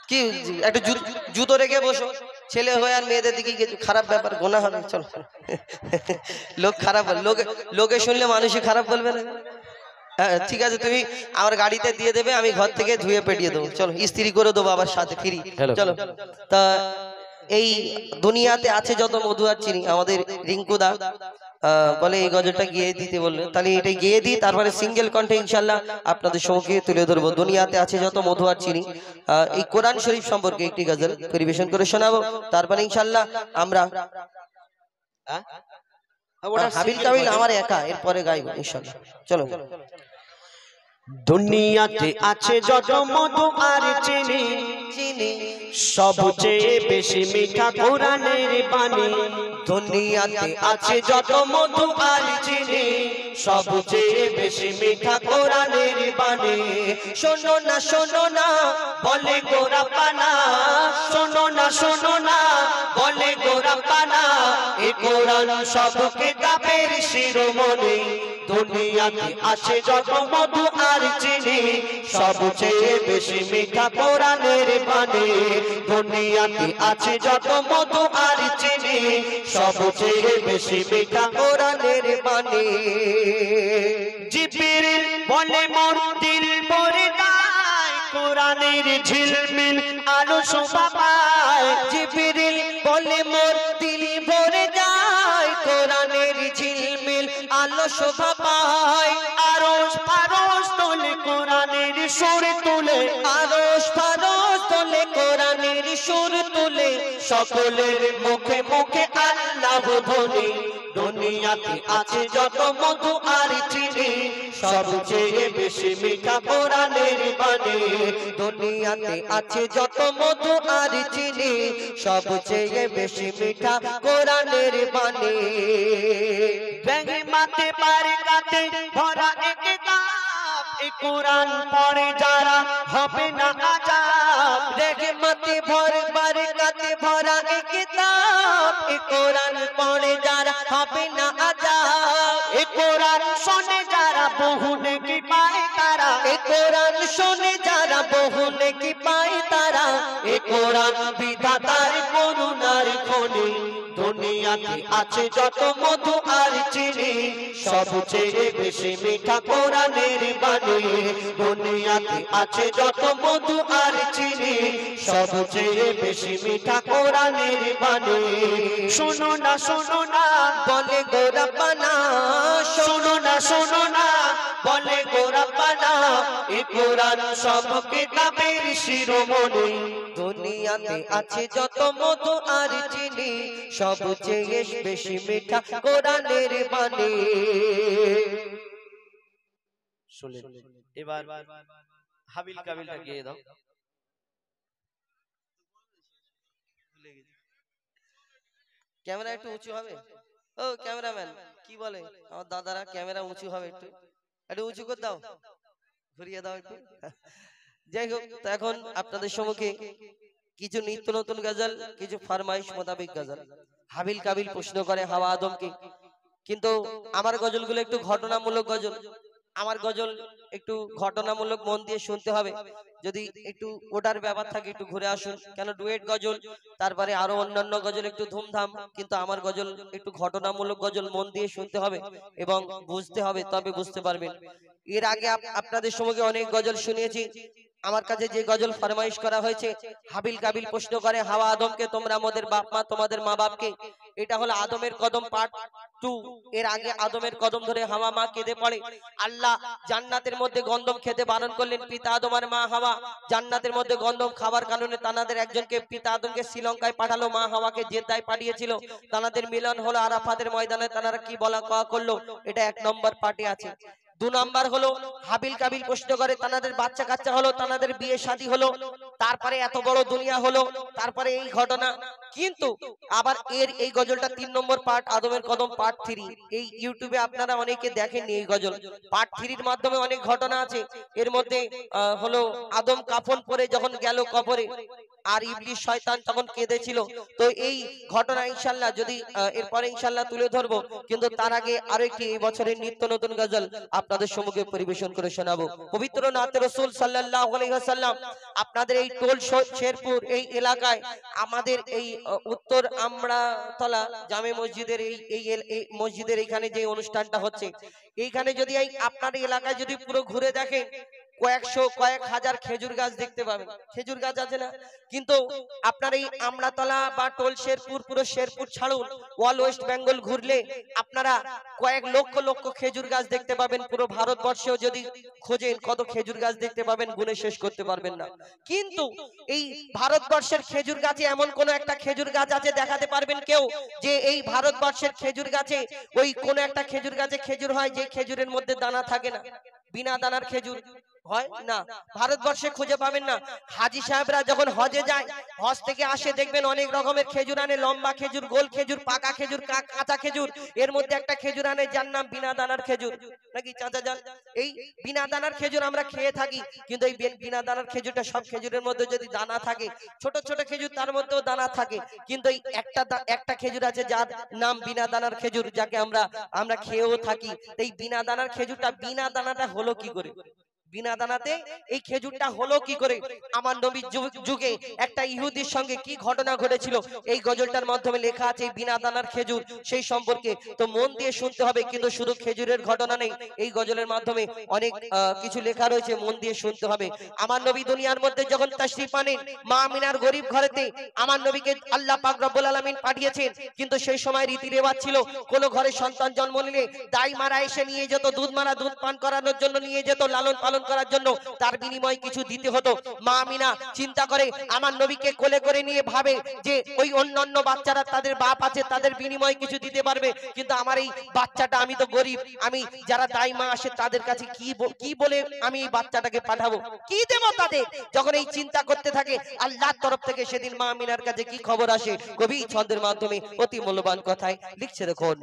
কি একটা জুতো রেখে বসো ছেলে হয়ে আর মেয়েদের দিকে গেছো খারাপ ব্যাপার গোনা হবে চলো লোক খারাপ লোকে শুনলে মানুষই খারাপ বলবে না হ্যাঁ ঠিক আছে তুমি আমার গাড়িতে দিয়ে দেবে আমি ঘর থেকে ধুয়ে পেটিয়ে দেবো চলো ইস্ত্রি করে দেবো আবার সাথে ফ্রি চলো তা এই দুনিয়াতে আছে যত মধু আর চিনি আমাদের রিঙ্কুদা বলে এই গজলটা গিয়ে দিতে বললো তাহলে এটা গিয়ে দিই তারপরে সিঙ্গেল কণ্ঠে ইনশাল্লাহ আপনাদের সম্মুখে তুলে ধরবো দুনিয়াতে আছে যত মধু আর চিনি এই কোরআন শরীফ সম্পর্কে একটি গজল পরিবেশন করে শোনাবো তারপরে ইনশাল্লাহ আমরা হাবিল কাবিল আমার একা এরপরে গাইবো ইনশাল্লাহ চলো দুনিয়াতে আছে যত মধু আর চিনি সবচেয়ে বেশি মিঠা কোরআনের বাণী দুনিয়াতে আছে যত মধু আর চিনি সবচেয়ে বেশি মিঠা কোরআনের বাণী শোনো না বলে গোরা পানা শোনো না বলে গোরা পানা এ কোরআন সব কিতাবের শিরোমণি দুনিয়াতে আছে যত মধু আর চিনি সবচেয়ে বেশি মিঠা কোরআনের বাণী দুনিয়াতে আছে যত মধু আর চিনি সবচেয়ে বেশি মিঠা কোরআনের বাণী জিবরিল বলে মোর দিল ভরে যায় কোরআনের ঝিলমিল আলো শোভা পায় জিবরিল বলে মোর দিল ভরে যায় কোরআনের ঝিলমিল আলো শোভা পায় আরশ ফারশ তোলে কোরআনের সুর তুলে আরশ ফারশ তোলে কোরআনের সুর তুলে সকলের মুখে মুখে আল্লাহ ধ্বনি দুনিয়াতে আছে যত মধু আর চিনি সবচেয়ে বেশি মিঠা কোরআনের বাণী দুনিয়াতে আছে যত মধু আর চিনি সবচেয়ে বেশি মিঠা কোরআনের বাণী ব্যাঙে মাতে বারকাতে ভরা এক কিতাব এই কোরআন পড়ে যারা হবে না আযাব ব্যাঙে মাতে বারকাতে ভরা এক কিতাব এই কোরআন পড়ে যারা হবে না আযাব এই কোরআন শুনে যারা বহু নেকি পায় তারা এই কোরআন শুনে যারা বহু নেকি পায় তারা এই কোরআন বিধাতার করুণার খনি দুনিয়াতে আছে যত মধু আর চিনি সবচেয়ে বেশি মিঠা কোরআনের বাণী দুনিয়াতে আছে যত মধু আর চিনি সবচেয়ে বেশি মিঠা কোরআনের বাণী শোনো না বলে গোরা পানা শোনো না বলে গোরা পানা এ কোরআন সব কিতাবের শিরোমণি দুনিয়াতে আছে যত মধু আর চিনি সবচেয়ে বেশি মিঠা কোরআনের বাণী শুনলেন এবার হাবিল কাবিলটা গিয়ে দাও ক্যামেরা একটু উঁচু হবে ও ক্যামেরাম্যান কি বলে আমার দাদারা ক্যামেরা উঁচু হবে একটু উঁচু করে দাও ঘুরিয়ে দাও একটু যাই হোক তো এখন আপনাদের সম্মুখে কিছু নিত্য নতুন গজল কিছু ফরমাইশ মোতাবেক গজল হাবিল কাবিল প্রশ্ন করে হাওয়া আদমকে কিন্তু আমার গজলগুলো একটু ঘটনামূলক গজল আমার গজল একটু ঘটনামূলক মন দিয়ে শুনতে হবে। যদি একটু ওটার ব্যাপার থাকে একটু ঘুরে আসুন, কেন ডুয়েট গজল, তারপরে আরো অন্যান্য গজল একটু ধুমধাম, কিন্তু আমার গজল একটু ঘটনামূলক গজল মন দিয়ে শুনতে হবে এবং বুঝতে হবে, তবে বুঝতে পারবেন। এর আগে আপনাদের সঙ্গে অনেক গজল শুনিয়েছি। আমার কাছে যে গজল ফরমাইশ করা হয়েছে, হাবিল কাবিল প্রশ্ন করে হাওয়া আদমকে, তোমরা আমাদের বাপ মা তোমাদের মা বাপকে, এটা হলো আদমের কদম পার্ট 2। এর আগে আদমের কদম ধরে হাওয়া মা কেঁদে পড়ে। আল্লাহ জান্নাতের মধ্যে গন্ধম খেতে বারণ করলেন, পিতা আদম আর মা হাওয়া জান্নাতের মধ্যে গন্ধম খাবার কারণে তানাদের একজনকে, পিতা আদমকে শ্রীলঙ্কায় পাঠালো, মা হাওয়াকে জেদ্দায় পাঠিয়েছিল। তানাদের মিলন হলো আরাফাতের ময়দানে, তানারা কি বলা কওয়া করলো, এটা 1 নম্বর পার্টে আছে। 2 নাম্বার হলো হাবিল কাবিল প্রশ্ন করে, তানাদের বাচ্চা কাচ্চা হলো, তানাদের বিয়ে শাদী হলো, তারপরে এত বড় দুনিয়া হলো, তারপরে এই ঘটনা। কিন্তু আবার এই গজলটা 3 নম্বর পার্ট, আদমের কদম পার্ট 3। এই ইউটিউবে আপনারা অনেকে দেখেননি এই গজল। পার্ট 3 এর মাধ্যমে অনেক ঘটনা আছে। এর মধ্যে হলো আদম কাফন পরে যখন গেল কবরে, আর ইবলিস শয়তান তখন কেঁদেছিল। তো এই ঘটনা ইনশাআল্লাহ যদি এরপরে ইনশাআল্লাহ তুলে ধরবো, কিন্তু তার আগে আরো একটি এই বছরের নিত্য নতুন গজল আপনাদের সম্মুখে পরিবেশন করে শোনাবো। পবিত্র নাতে রাসূল সাল্লাল্লাহু আলাইহি ওয়াসাল্লাম আপনাদের এই টোল শেরপুর এই এলাকায়, আমাদের এই উত্তর আমড়াতলা জামে মসজিদের এই মসজিদের এখানে যে অনুষ্ঠানটা হচ্ছে, এইখানে যদি আপনার এলাকায় যদি পুরো ঘুরে দেখেন, কয়েকশো কয়েক হাজার খেজুর গাছ দেখতে পাবেন। খেজুর গাছ আছে না? কিন্তু আপনার এই আমড়াতলা বা টোল শেরপুর, পুরো শেরপুর ছাড়ুন, অল ওয়েস্ট বেঙ্গল ঘুরলে আপনারা কয়েক লক্ষ লক্ষ খেজুর গাছ দেখতে পাবেন। পুরো ভারতবর্ষেও যদি খোঁজেন কত খেজুর গাছ দেখতে পাবেন, গুণে শেষ করতে পারবেন না। কিন্তু এই ভারতবর্ষের খেজুর গাছে এমন কোন একটা খেজুর গাছ আছে, দেখাতে পারবেন কেউ যে এই ভারতবর্ষের খেজুর গাছে ওই কোন একটা খেজুর গাছে খেজুর হয় যে খেজুরের মধ্যে দানা থাকে না? বিনা দানার খেজুর হয় না, ভারতবর্ষে খুঁজে পাবেন না। হাজী সাহেবরা যখন হজে যায়, হজ থেকে আসে, দেখবেন অনেক রকমের খেজুর আনে, লম্বা খেজুর, গোল খেজুর, পাকা খেজুর, কাঁচা খেজুর। এর মধ্যে একটা খেজুর আনে যার নাম বিনা দানার খেজুর, নাকি চাচা যান? এই বিনা দানার খেজুর আমরা খেয়ে থাকি, কিন্তু এই বিনা দানার খেজুরটা, সব খেজুরের মধ্যে যদি দানা থাকে, ছোট ছোট খেজুর তার মধ্যেও দানা থাকে, কিন্তু এই একটা খেজুর আছে যার নাম বিনা দানার খেজুর, যাকে আমরা খেয়েও থাকি। এই বিনা দানার খেজুরটা, বিনা দানাটা হলো কি করে? বিনা দানাতে এই খেজুরটা হলো কি করে? আমার নবীর যুগে একটা ইহুদির সঙ্গে কি ঘটনা ঘটেছিল, এই গজলটার মাধ্যমে লেখা আছে, বিনা দানার খেজুর সেই সম্পর্কে। তো মন দিয়ে শুনতে হবে, কিন্তু শুধু খেজুরের ঘটনা নেই, এই গজলের মাধ্যমে অনেক কিছু লেখা রয়েছে, মন দিয়ে শুনতে হবে। আমার নবী দুনিয়ার মধ্যে যখন তাশরীফ আনেন, মা আমিনার গরিব ঘরেতে আমার নবীকে আল্লাহ পাক রব্বুল আলামিন পাঠিয়েছেন। কিন্তু সেই সময় রীতি রেওয়াজ ছিল, কোন ঘরে সন্তান জন্ম নিলে দাই মারা এসে নিয়ে যেত, দুধ মারা দুধ পান করানোর জন্য নিয়ে যেত, লালন পালন করার জন্য, তার বিনিময়ে কিছু দিতে হতো। মা আমিনা চিন্তা করে, আমার নবীকে কোলে করে নিয়ে ভাবে যে ওই অন্যান্য বাচ্চারা তাদের বাপ আছে, তাদের বিনিময়ে কিছু দিতে পারবে, কিন্তু আমার এই বাচ্চাটা, আমি তো গরিব, আমি যারা দাই মা আসে তাদের কাছে কি বলে আমি এই বাচ্চাটাকে পাঠাবো, কি দেব তাদের? যখন এই চিন্তা করতে থাকে, আল্লাহর তরফ থেকে সেদিন মা আমিনার কাছে কি খবর আসে, কবি ছন্দের মাধ্যমে অতি মূল্যবান কথায় লিখছে, দেখুন।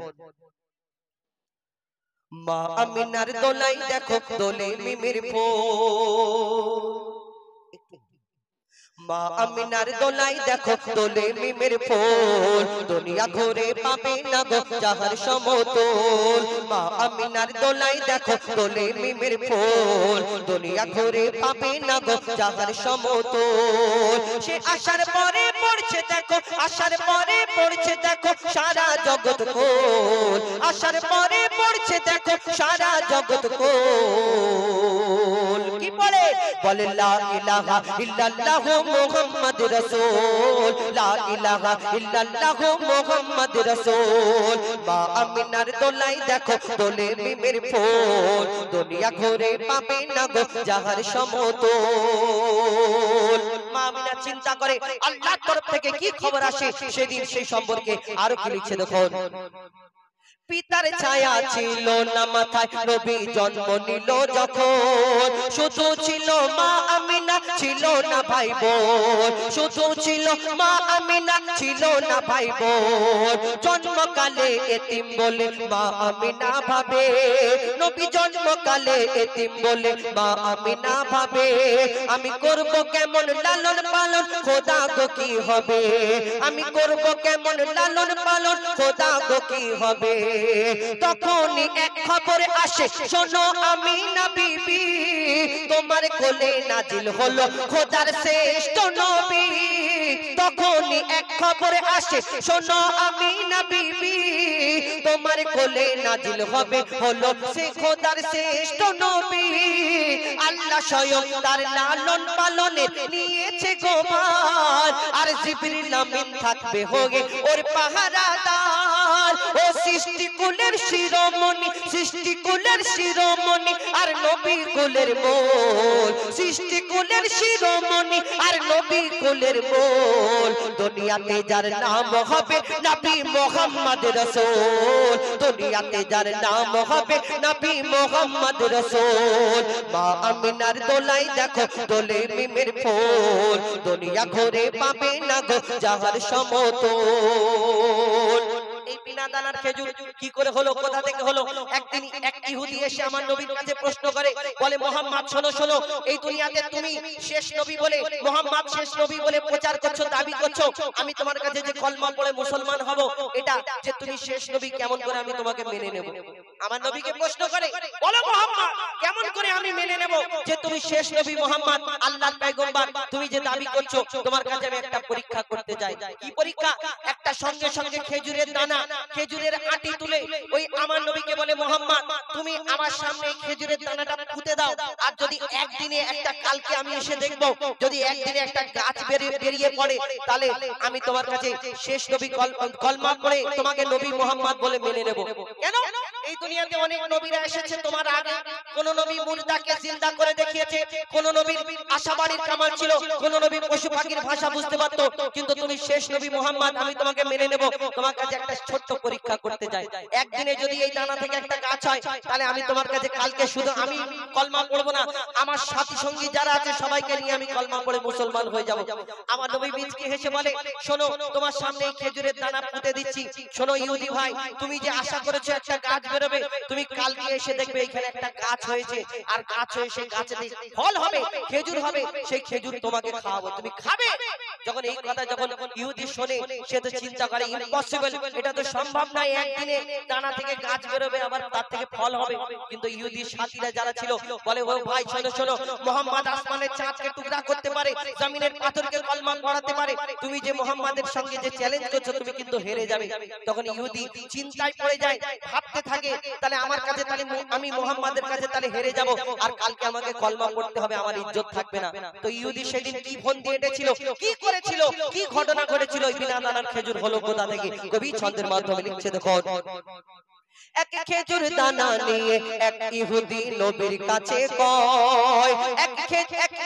মা আমিনার দোলাই দেখো দোলে মিমির ফুল, মা আমিনার দোলাই দেখো দোলে মিমির ফুল, দুনিয়া ঘুরে পাবে না গো যাহার সমতুল। মা আমিনার দোলাই দেখো দোলে মিমির ফুল, দুনিয়া ঘুরে পাবে না গো যাহার সমতুল। সে আসার পরে পড়ছে দেখো, আসার পরে পড়ছে দেখো সারা জগৎ কোল, আসার পরে পড়ছে দেখো সারা জগৎ কোল। কি বলে? বলে লা ইলাহা ইল্লাল্লাহু মুহাম্মদ রাসূল, লা ইলাহা ইল্লাল্লাহু মুহাম্মদ রাসূল। মা আমিনার দোলাই দেখো দোলে মিমির ফুল, দুনিয়া ঘুরে পাবে না গো যাহার সমতুল। মা আমিনা চিন্তা করে, আল্লাহর তরফ থেকে কি খবর আসে সেদিন, সেই সম্পর্কে আরো কি লিখছে দেখুন। পিতার ছায়া ছিল না মাথায়, নবী জন্ম নিল যখন, শুধু ছিল মা আমিনা, ছিল না ভাই বোন, শুধু ছিল মা আমিনা ছিল না ভাই বোন, জন্মকালে এতিম বলে মা আমিনা ভাবে, নবী জন্মকালে এতিম বলে মা আমিনা ভাবে, আমি করব কেমন লালন পালন খোদা গো কি হবে, আমি করব কেমন লালন পালন খোদা গো কি হবে। তখনই এক খবর আসে, শোনো আমিনা বিবি, তোমার কোলে নাজিল হলো খোদার শ্রেষ্ঠ নবী। তখনই এক খবর আসে, শোনো আমিনা বিবি, তোমার কোলে নাজিল হবে হলো সে খোদার শ্রেষ্ঠ নবী। আল্লাহ স্বয়ং তার লালন পালনে নিয়েছে গোবার, আর জিবরিল আমিন থাকবে হয়ে ওর পাহারাদার। ও সৃষ্টি কুলের শিরোমণি, সৃষ্টি কুলের শিরোমণি আর নবী কুলের মোল, সৃষ্টি কুলের শিরোমণি আর নবী কুলের মোল। দুনিয়াতে যার নাম হবে নবী মুহাম্মদ রাসূল, দুনিয়াতে যার নাম হবে নবী মুহাম্মদ রাসূল। মা আমিনার দোলাই দেখো দোলে মিমের ফুল, দুনিয়া ঘুরে পাবে না গো যাহার সমতল। এই বিনা দানার খেজুর কি করে হলো, কোথা থেকে হলো? একদিন এক ইহুদি এসে আমার নবীর কাছে প্রশ্ন করে, বলে মুহাম্মদ শোনো শোনো, এই দুনিয়াতে তুমি শেষ নবী বলে, মুহাম্মদ শেষ নবী বলে প্রচার করছো, দাবি করছো, আমি তোমার কাছে যে কলমা পড়ে মুসলমান হব, এটা যে তুমি শেষ নবী, কেমন করে আমি তোমাকে মেনে নেব? আমার নবীকে প্রশ্ন করে, বলো মুহাম্মদ কেমন করে আমি মেনে নেব যে তুমি শেষ নবী মুহাম্মদ আল্লাহর পয়গম্বর, তুমি যে দাবি করছো? তোমার কাছে আমি একটা পরীক্ষা করতে চাই। কি পরীক্ষা? একটা সঙ্গে সঙ্গে খেজুরের দানা, খেজুরের আটি তুলে ওই আমার নবীকে বলে, মুহাম্মদ তুমি আমার সামনে খেজুরের দানাটা পুঁতে দাও, আর যদি একদিনে একটা, কালকে আমি এসে দেখবো, যদি একদিনে একটা গাছ বেরিয়ে পড়ে, তাহলে আমি তোমার কাছে শেষ নবী কলমা পড়ে তোমাকে নবী মুহাম্মদ বলে মেনে নেব। কেন? এই দুনিয়াতে অনেক নবীরা এসেছে তোমার আগে, কোন নবী মুর্দাকে জিন্দা করে দেখিয়েছে, কোন নবীর আশাবাড়ির কামাল ছিল, কোন নবী পশু পাখির ভাষা বুঝতে পারতো, কিন্তু তুমি শেষ নবী মুহাম্মদ, আমি তোমাকে মেনে নেব। তোমার কাছে একটা ছোট্ট পরীক্ষা করতে চাই, একদিনে যদি এই দানা থেকে একটা গাছ হয়, তাহলে আমি তোমার কাছে কালকে শুধু আমি কলমা পড়বো না, আমার সাথী সঙ্গী যারা আছে সবাইকে নিয়ে আমি কলমা পড়ে মুসলমান হয়ে যাব। আমার নবী বিজকে হেসে বলে, শোনো তোমার সামনে এই খেজুরের দানা পুঁতে দিচ্ছি, শোনো ইহুদি ভাই, তুমি যে আশা করেছো একটা গাছ বেরোবে, তুমি কালকে এসে দেখবে এখানে একটা গাছ হয়েছে, আর গাছ হয়ে সেই গাছে ফল হবে, খেজুর হবে, সেই খেজুর তোমাকে খাওয়াবো, তুমি খাবে। যখন এই কথা যখন ইহুদি শোনে, সে তো চিন্তা করে ইম্পসিবল, এটা তো সম্ভব নয়, একদিনে দানা থেকে গাছ বেরোবে আবার তার থেকে ফল হবে। কিন্তু ইহুদির সাথীরা যারা ছিল বলে, ও ভাই শোনো শোনো, মুহাম্মদ আসমানের চাঁদকে টুকরা করতে পারে, জমিনের পাথরকে কলমা পড়াতে পারে, তুমি যে মুহাম্মাদের সঙ্গে যে চ্যালেঞ্জ করছো তুমি কিন্তু হেরে যাবে। তখন ইহুদি চিন্তায় পড়ে যায়, ভাবতে থাকে, তাহলে আমার কাছে, তাহলে আমি মুহাম্মাদের কাছে তাহলে হেরে যাব, আর কালকে আমাকে কলমা পড়তে হবে, আমার ইজ্জত থাকবে না। তো ইহুদি সেদিন কি ফোন দিয়ে এটেছিল, কি করেছিল, কি ঘটনা ঘটেছিল, এই বিনা দানার খেজুর হলো কোথা থেকে? কবি ছন্দের মাধ্যমে লিখছে, দেখো। এক খেজুর দানা নিয়ে এক ইহুদি নবীর কাছে কয়, এক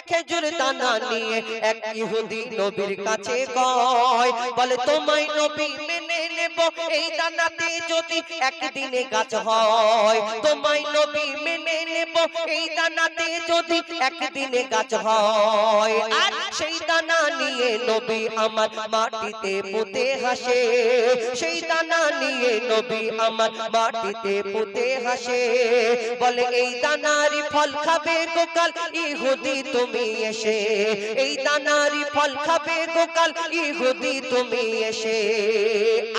খেজুর দানা নিয়ে এক ইহুদি নবীর কাছে কয়, বলে তোমায় নবী মেনে নেব এই দানাতে যদি একদিনে গাছ হয়, তোমায় নবী মেনে নেব এই দানাতে যদি একদিনে গাছ হয়। আর সেই দানা নিয়ে নবী আমার মাটিতে পুঁতে হাসে, সেই দানা নিয়ে নবী আমার মাটিতে পুঁতে হাসে, বলে এই দানারি ফল খাবে গোকাল ইহুদি তুমি এসে, এই দানারি ফল খাবে গোকাল ইহুদি তুমি এসে।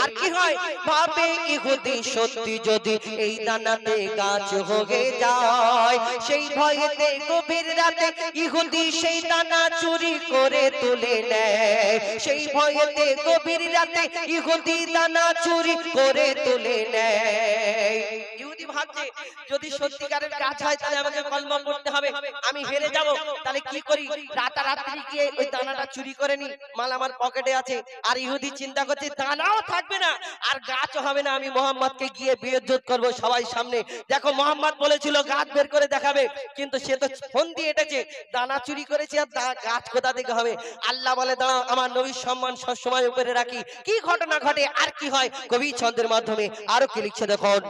আর কি হয়? ভাবে ইহুদি সত্যি যদি এই দানাতে গাছ হয়ে যায়, সেই ভয়েতে গভীর রাতে ইহুদি সেই দানা চুরি করে তুলে নেয়, সেই ভয়েতে গভীর রাতে ইহুদি দানা চুরি করে তুলে নেয়। ইহুদি ভাবছে যদি সত্যিকারের গাছ হয় তাহলে আমাকে কলমা পড়তে হবে, আমি হেরে যাব, তাহলে কি করি, রাতারাত্রি গিয়ে ওই দানাটা চুরি করে নি, মাল আমার পকেটে আছে। আর ইহুদি চিন্তা করছে দানাও থাকবে না আর গাছও হবে না, আমি মুহাম্মদকে গিয়ে বিয়োজ্জত করব সবাই সামনে। দেখো মুহাম্মদ বলেছিল গাছ বের করে দেখাবে, কিন্তু সে তো ফোন দিয়ে এটেছে, দানা চুরি করেছে, আর গাছ কোথা থেকে হবে? আল্লাহ বলে দাঁড়াও, আমার নবীর সম্মান সবসময় উপরে রাখি। কি ঘটনা ঘটে আর কি হয়, কবি ছন্দের মাধ্যমে আরো কি লিখছে দেখুন।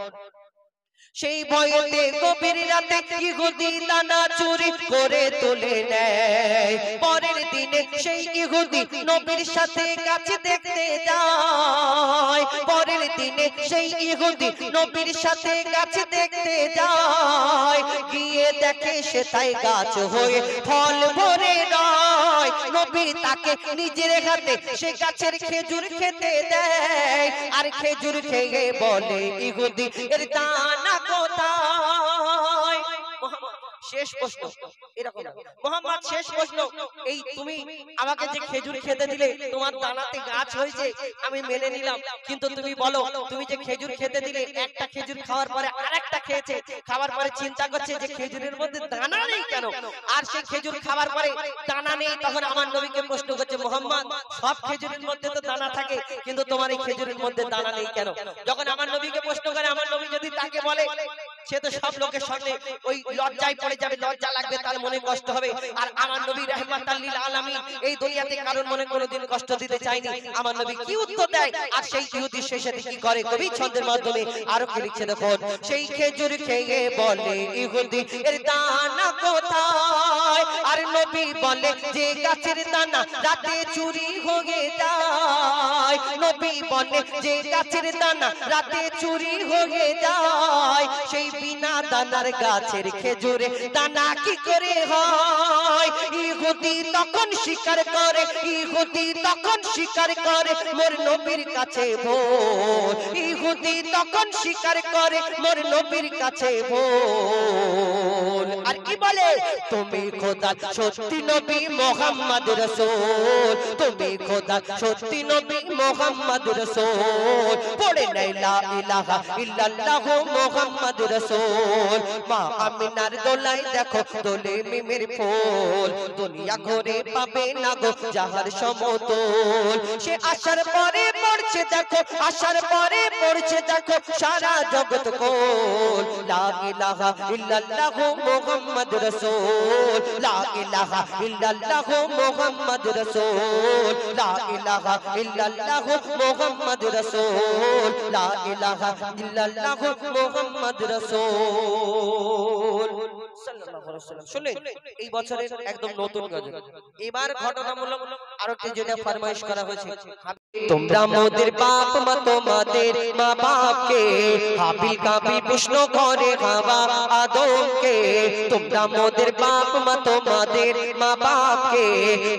সেই ভয়েতে গভীর রাতে ইহুদি দানা চুরি করে তুলে নেয়। পরের দিনে সেই ইহুদি নবীর সাথে কাছে দেখতে যায়। পরের দিনে সেই ইহুদি নবীর সাথে কাছে দেখতে যায়। গিয়ে দেখে সে তাই গাছ হয়ে ফল ভরে রয়। নবী তাকে নিজের হাতে সে গাছের খেজুর খেতে দেয়। আর খেজুর খেয়ে বলে, ইহুদি এর দানা কোথায়? শেষ প্রশ্ন এরকম, মোহাম্মদ শেষ প্রশ্ন, এই তুমি আমাকে যে খেজুর খেতে দিলে তোমার দানাতে গাছ হয়েছে আমি মেনে নিলাম, কিন্তু তুমি বলো তুমি যে খেজুর খেতে দিলে একটা খেজুর খাওয়ার পরে আরেকটা খেয়েছে, খাওয়ার পরে চিন্তা করছে যে খেজুরের মধ্যে দানা নেই কেন? আর সেই খেজুর খাওয়ার পরে দানা নেই, তখন আমার নবীকে প্রশ্ন করছে, মোহাম্মদ সব খেজুরের মধ্যে তো দানা থাকে, কিন্তু তোমার এই খেজুরের মধ্যে দানা নেই কেন? যখন আমার নবীকে প্রশ্ন করে, আমার নবী যদি তাকে বলে, সে তো সব লোকের সামনে ওই লজ্জায় পড়ে যাবে, লজ্জা লাগবে, তার মনে কষ্ট হবে। আর আমার নবী রাহমাতাল লিল আলামিন এই দুনিয়াতে কারোর মনে কোনোদিন কষ্ট দিতে চায়নি। আমার নবী কি উত্তর দেয়? আর সেই ইহুদি শেষে কি করে কবি ছন্দের মাধ্যমে আরো কি লিখছে দেখুন, সেই খেজুর খেয়ে বলে, ইহুদি এর দানা কোথায়? আর নবী বলে, যে গাছের দানা রাতে চুরি হয়ে যায়। নবী বলে, যে গাছের দানা রাতে চুরি হয়ে যায়। সেই বিনা দানার গাছের খেজুরে দানা কি করে হয়? ইহুদি তখন স্বীকার করে, ইহুদি তখন স্বীকার করে, মোর নবীর কাছে বল। ইহুদি তখন স্বীকার করে, মোর নবীর কাছে বল। আর কি বলে, তুমি খোদা সত্যি নবী মুহাম্মদ রাসূল, তুমি খোদা সত্যি নবী মুহাম্মদ রাসূল। পড়ে নাই লা ইলাহা ইল্লাল্লাহ মুহাম্মদ রাসূল। মা আমিনার দোলাই দেখো দোলে মিমের ফুল, দুনিয়া ঘুরে পাবে না গো যাহার সমতল। সে আসার পরে পড়ছে দেখো, আসার পরে পড়ছে দেখো সারা জগৎ কোল। লা ইলাহা ইল্লাল্লাহ মুহাম্মদ রাসূল, লা ইলাহা ইল্লাল্লাহ মুহাম্মদ রাসূল, লা ইলাহা ইল্লাল্লাহ মুহাম্মদ রাসূল, লা ইলাহা ইল্লাল্লাহ মুহাম্মদ রাসূল সাল্লাল্লাহু আলাইহি ওয়াসাল্লাম। শুনলেন এই বছরের একদম নতুন গজল। এবার ঘটনামূলক আরো কি যেটা ফরমাইশ করা হয়েছে, তোমরা মোদের বাপ মা তোমাদের মা বাপকে, হাবিল কাবিল প্রশ্ন করে হাওয়া আদমকে। তোমরা মোদের বাপ মা তোমাদের মা বাপকে,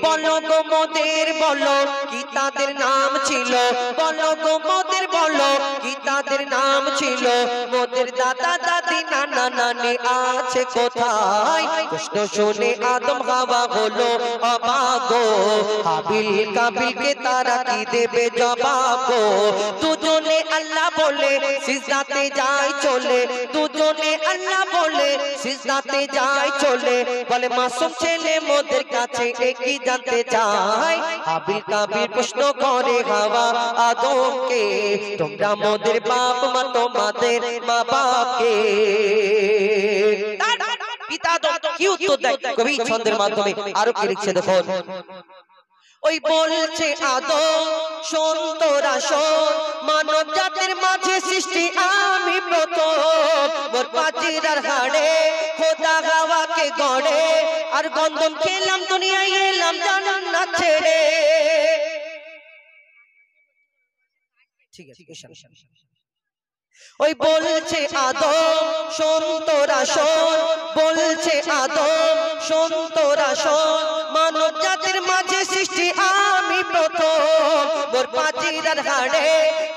বলো গো মোদের বলো কি তাদের নাম ছিল? বলো গো মোদের বলো কি তাদের নাম ছিল? মোদের দাদা দাদি নানা নানি আছে কোথায়? প্রশ্ন শুনে আদম হাওয়া হলো অবাক গো, হাবিল কাবিলকে তারা কি দেবে জবাব গো? দুজনে আল্লাহ বলে সিজদাতে যায় চলে, দুজনে আল্লাহ বলে সিজদাতে যায় চলে। বলে মাসুম ছেলে মোদের কাছে একই জানতে চায়। হাবিল কাবিল প্রশ্ন করে হাওয়া আদমকে, তোমরা মোদের বাপ মা তোমাদের মা বাপকে। পিতা আদম কি উত্তর দেয় কবি ছন্দের মাধ্যমে আরো কি লিখছে দেখুন। ওই বলছে আদম শোন তোরা শোন, মানব জাতির মাঝে সৃষ্টি আমি প্রথম। মোর পাজিরার হাড়ে খোদা হাওয়াকে গড়ে, আর গন্ধম খেলাম দুনিয়ায় এলাম জান্নাত ছেড়ে। ঠিক আছে, ওই বলছে আদম শোন তোরা শোন, বলছে আদম শোন তোরা শোন, মানব জাতির মাঝে সৃষ্টি আমি প্রথম। মোর পাজিরার হাড়ে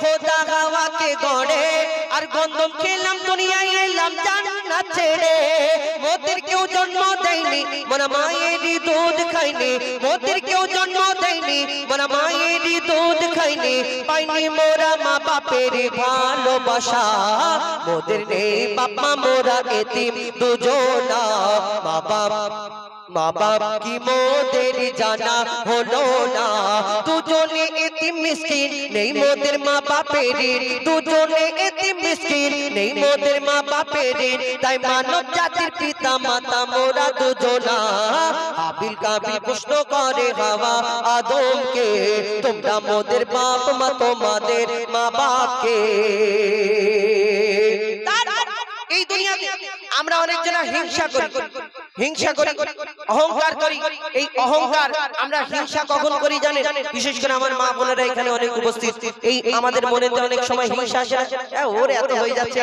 খোদা হাওয়াকে গড়ে, আর গন্ধম খেলাম দুনিয়ায় এলাম জান্নাত ছেড়ে। মোদের কেউ জন্ম দেয়নি মোরা মায়েরই দুধ খাইনি, মোদের কেউ জন্ম দেয়নি মোরা মায়েরই দুধ খাইনি। পাইনি মোরা মা বাপের ভালোবাসা, মোদের নেই বাপ মা মোরা এতিম দুজনা। মা বাপ কি মোদের জানা হলো না, দুজনে এতিম মিসকিন নেই মোদের মা বাপের, দুজনে এতিম মিসকিন নেই মোদের মা বাপের। তাই মানব জাতির পিতা মাতা মোরা দুজনা। হাবিল কাবিল প্রশ্ন করে হাওয়া আদমকে, তোমরা মোদের বাপ মা তোমাদের মা বাপকে। আমরা অনেকজন হিংসা করি অহংকার করি। এই অহংকার আমরা হিংসা কখন করি জানেন? বিশেষ করে আমার মা বোনেরা এখানে অনেক উপস্থিত, এই আমাদের মনেতে অনেক সময় হিংসা আসে না, ওর এত হয়ে যাচ্ছে,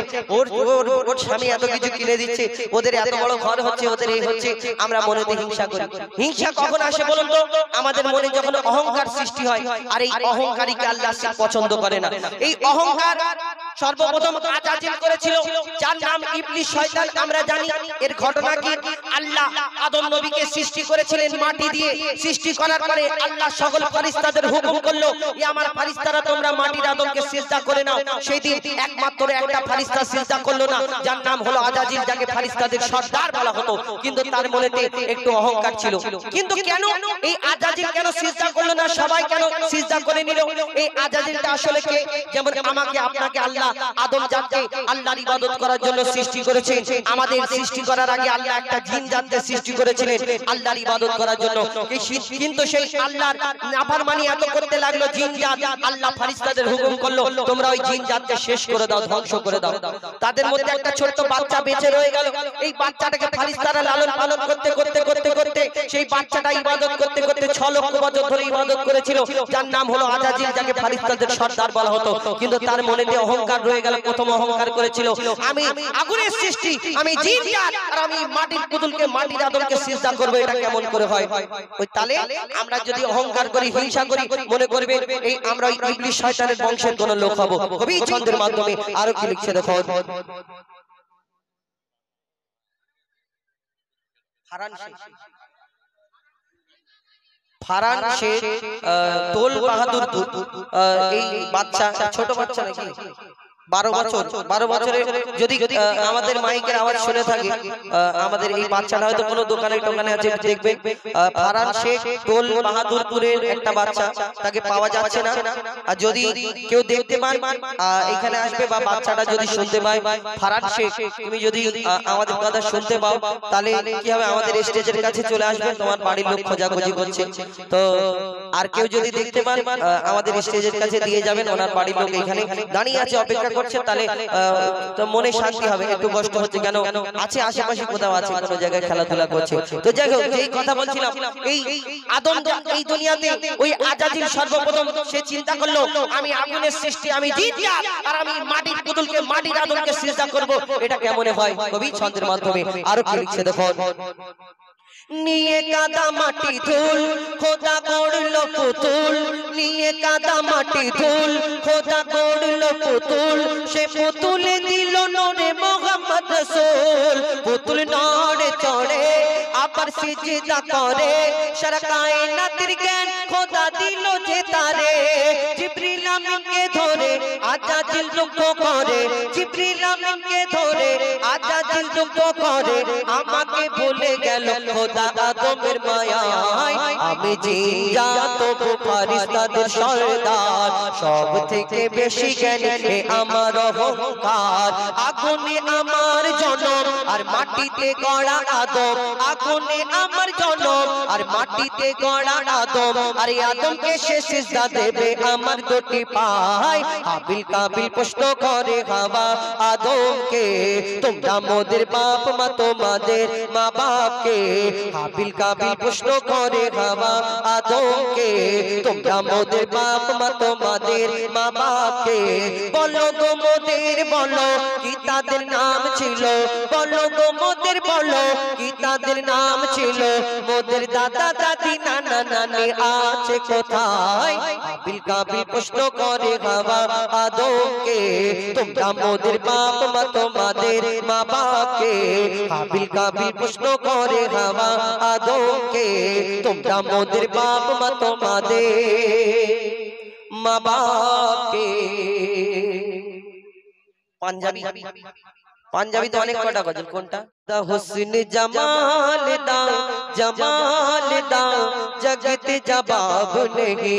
ওর স্বামী এত কিছু কিনে দিচ্ছে, ওদের এত বড় ঘর হচ্ছে, ওদের এই হচ্ছে, আমরা মনেতে হিংসা করি। হিংসা কখন আসে বলুন তো? আমাদের মনে যখন অহংকার সৃষ্টি হয়, আর এই অহংকারীকে আল্লাহ পছন্দ করে না। এই অহংকার সর্বপ্রথম আজাজিল করেছিল, যার নাম ইবলিস শয়তান। আমরা জানি এর ঘটনা কি। আল্লাহ আদম নবীকে সৃষ্টি করেছিলেন মাটি দিয়ে। সৃষ্টি করার পরে আল্লাহ সকল ফেরেশতাদের হুকুম করলো, এ আমার ফেরেশতারা তোমরা মাটির আদমকে সিজদা করে নাও। সেই দিন একমাত্র একটা ফেরেশতা সিজদা করলো না, যার নাম হলো আজাজিল, যাকে ফেরেশতাদের সর্দার বলা হতো। কিন্তু তার মনেতে একটু অহংকার ছিল। কিন্তু কেন এই আজাজিল কেন সিজদা করলো না, সবাই কেন সিজদা করে নিল? এই আজাজিলটা আসলে কে? যেমন আমাকে আপনাকে আল্লাহ আদম জাতকে আল্লাহর ইবাদত করার জন্য সৃষ্টি করেছেন। আমাদের সৃষ্টি করার আগে আল্লাহ একটা জিন জাতকে সৃষ্টি করেছিলেন আল্লাহর ইবাদত করার জন্য। কিন্তু সেই আল্লাহর নাফরমানি এত করতে লাগলো জিন জাত, আল্লাহ ফেরেশতাদের হুকুম করলো তোমরা ওই জিন জাতকে শেষ করে দাও, ধ্বংস করে দাও। তাদের মধ্যে একটা ছোট্ট বাচ্চা বেঁচে রয়ে গেল। এই বাচ্চাটাকে ফেরেশতারা লালন পালন করতে করতে করতে করতে সেই বাচ্চাটা ইবাদত করতে করতে 6 লক্ষ বছর ধরে ইবাদত করেছিল, যার নাম হলো আজাজিল, যাকে ফেরেশতাদের সর্দার বলা হতো। কিন্তু তার মনেতে অহংকার রয়ে গেল। প্রথম অহংকার করেছিল, আমি আগুনের সৃষ্টি, আমি জিন জাত, আর আমি মাটির পুতুলকে, মাটির আদমকে সিজদা করব। এটা কেমন করে হয়? ওই তালে আমরা যদি অহংকার করি, হিংসা করি, মনে করবে এই আমরা ইবলিস শয়তানের বংশের কোন লোক হব। কবি ছন্দের মাধ্যমে আরো কি লিখছে দেখো। ফারহান শেখ তোল বাহাদুর, এই বাচ্চা, ছোট বাচ্চা নাকি 12 বছরের, যদি আমাদের মাইকের আওয়াজ শুনে থাকে, আমাদের এই বাচ্চাটা হয়তো কোনো দোকানে টোকানে আছে, দেখবে ফারহান শেখ তোল বাহাদুরপুরের একটা বাচ্চা, তাকে পাওয়া যাচ্ছে না। আর যদি কেউ দেখতে পান এখানে আসবে, বা বাচ্চাটা যদি শুনতে পায়, ফারহান শেখ তুমি যদি আমাদের কথা শুনতে পাও, তাহলে কি হবে, আমাদের স্টেজের কাছে চলে আসবে, তোমার বাড়ির লোক খোঁজাখুঁজি করছে। তো আর কেউ যদি দেখতে পান আমাদের স্টেজের কাছে দিয়ে যাবেন, ওনার বাড়ির লোক এখানে দাঁড়িয়ে আছে, অপেক্ষা করছে, তাহলে তো মনে শান্তি হবে। একটু কষ্ট হচ্ছে কেন, আছে আশেপাশে কোথাও আছে, কোনো জায়গায় খেলাধুলা করছে। তো যাই হোক, যেই কথা বলছিলাম, এই আদম এই দুনিয়াতে ওই আজাজিল সর্বপ্রথম সে চিন্তা করলো, আমি আগুনের সৃষ্টি, আমি জিন জাত, আর আমি মাটির পুতুলকে, মাটির আদমকে সিজদা করব। এটা কেমনে হয়? কবি ছন্দের মাধ্যমে আরো কি লিখছে দেখো। নিয়ে কাদা মাটি ধুল খোদা করলো পুতুল, নিয়ে কাদা মাটি ধুল খোদা করলো পুতুল, সে পুতুলে দিল নূরে মোহাম্মদ রাসূল। পুতুল নড়ে চড়ে আবার সিজদা করে, সারা কায়নাতের জ্ঞান খোদা দিল যে তারে। জিবরিল আমিনকে ধরে আজাজিল দুঃখ করে, জিবরিল আমিনকে ধরে আজাজিল দুঃখ করে, আমাকে ভুলে গেল খোদা আদমের মায়ায়। আমি জিন জাত তবু ফেরেশতাদের সর্দার, সব থেকে বেশি জ্ঞানী আমার অহংকার। আগুনে আমার জনম আর মাটিতে গড়া আদম, আগুনে আমার জনম আর মাটিতে গড়া আদম, আর আদমকে সে সিজদা দেবে আমার দুটি পায়। হাবিল কাবিল প্রশ্ন করে হাওয়া আদমকে, তোমরা মোদের বাপ মা, তোমাদের মা বাপকে। হাবিল কাবিল প্রশ্ন করে হাওয়া আদমকে, তোমরা মোদের বাপ মা, তোমাদের মা বাপকে। বলো গো মোদের, বলো কি তাদের নাম ছিল, বলো গো মোদের, বলো কি তাদের নাম ছিল। মোদের দাদা দাদি নানা নানি আছে কোথায়? হাবিল কাবিল প্রশ্ন করে হাওয়া আদমকে, তোমরা মোদের বাপ মা, তোমাদের মা বাপকে। হাবিল কাবিল প্রশ্ন করে হাওয়া আদমকে, তোমরা মোদের বাপ মা, তোমাদের মা বাপকে। পাঞ্জাবি, পাঞ্জাবিতে অনেক কটা গজল, কোনটা? দা হুসন জামাল দাও, জামাল দাও, জগতে জবাব নেহি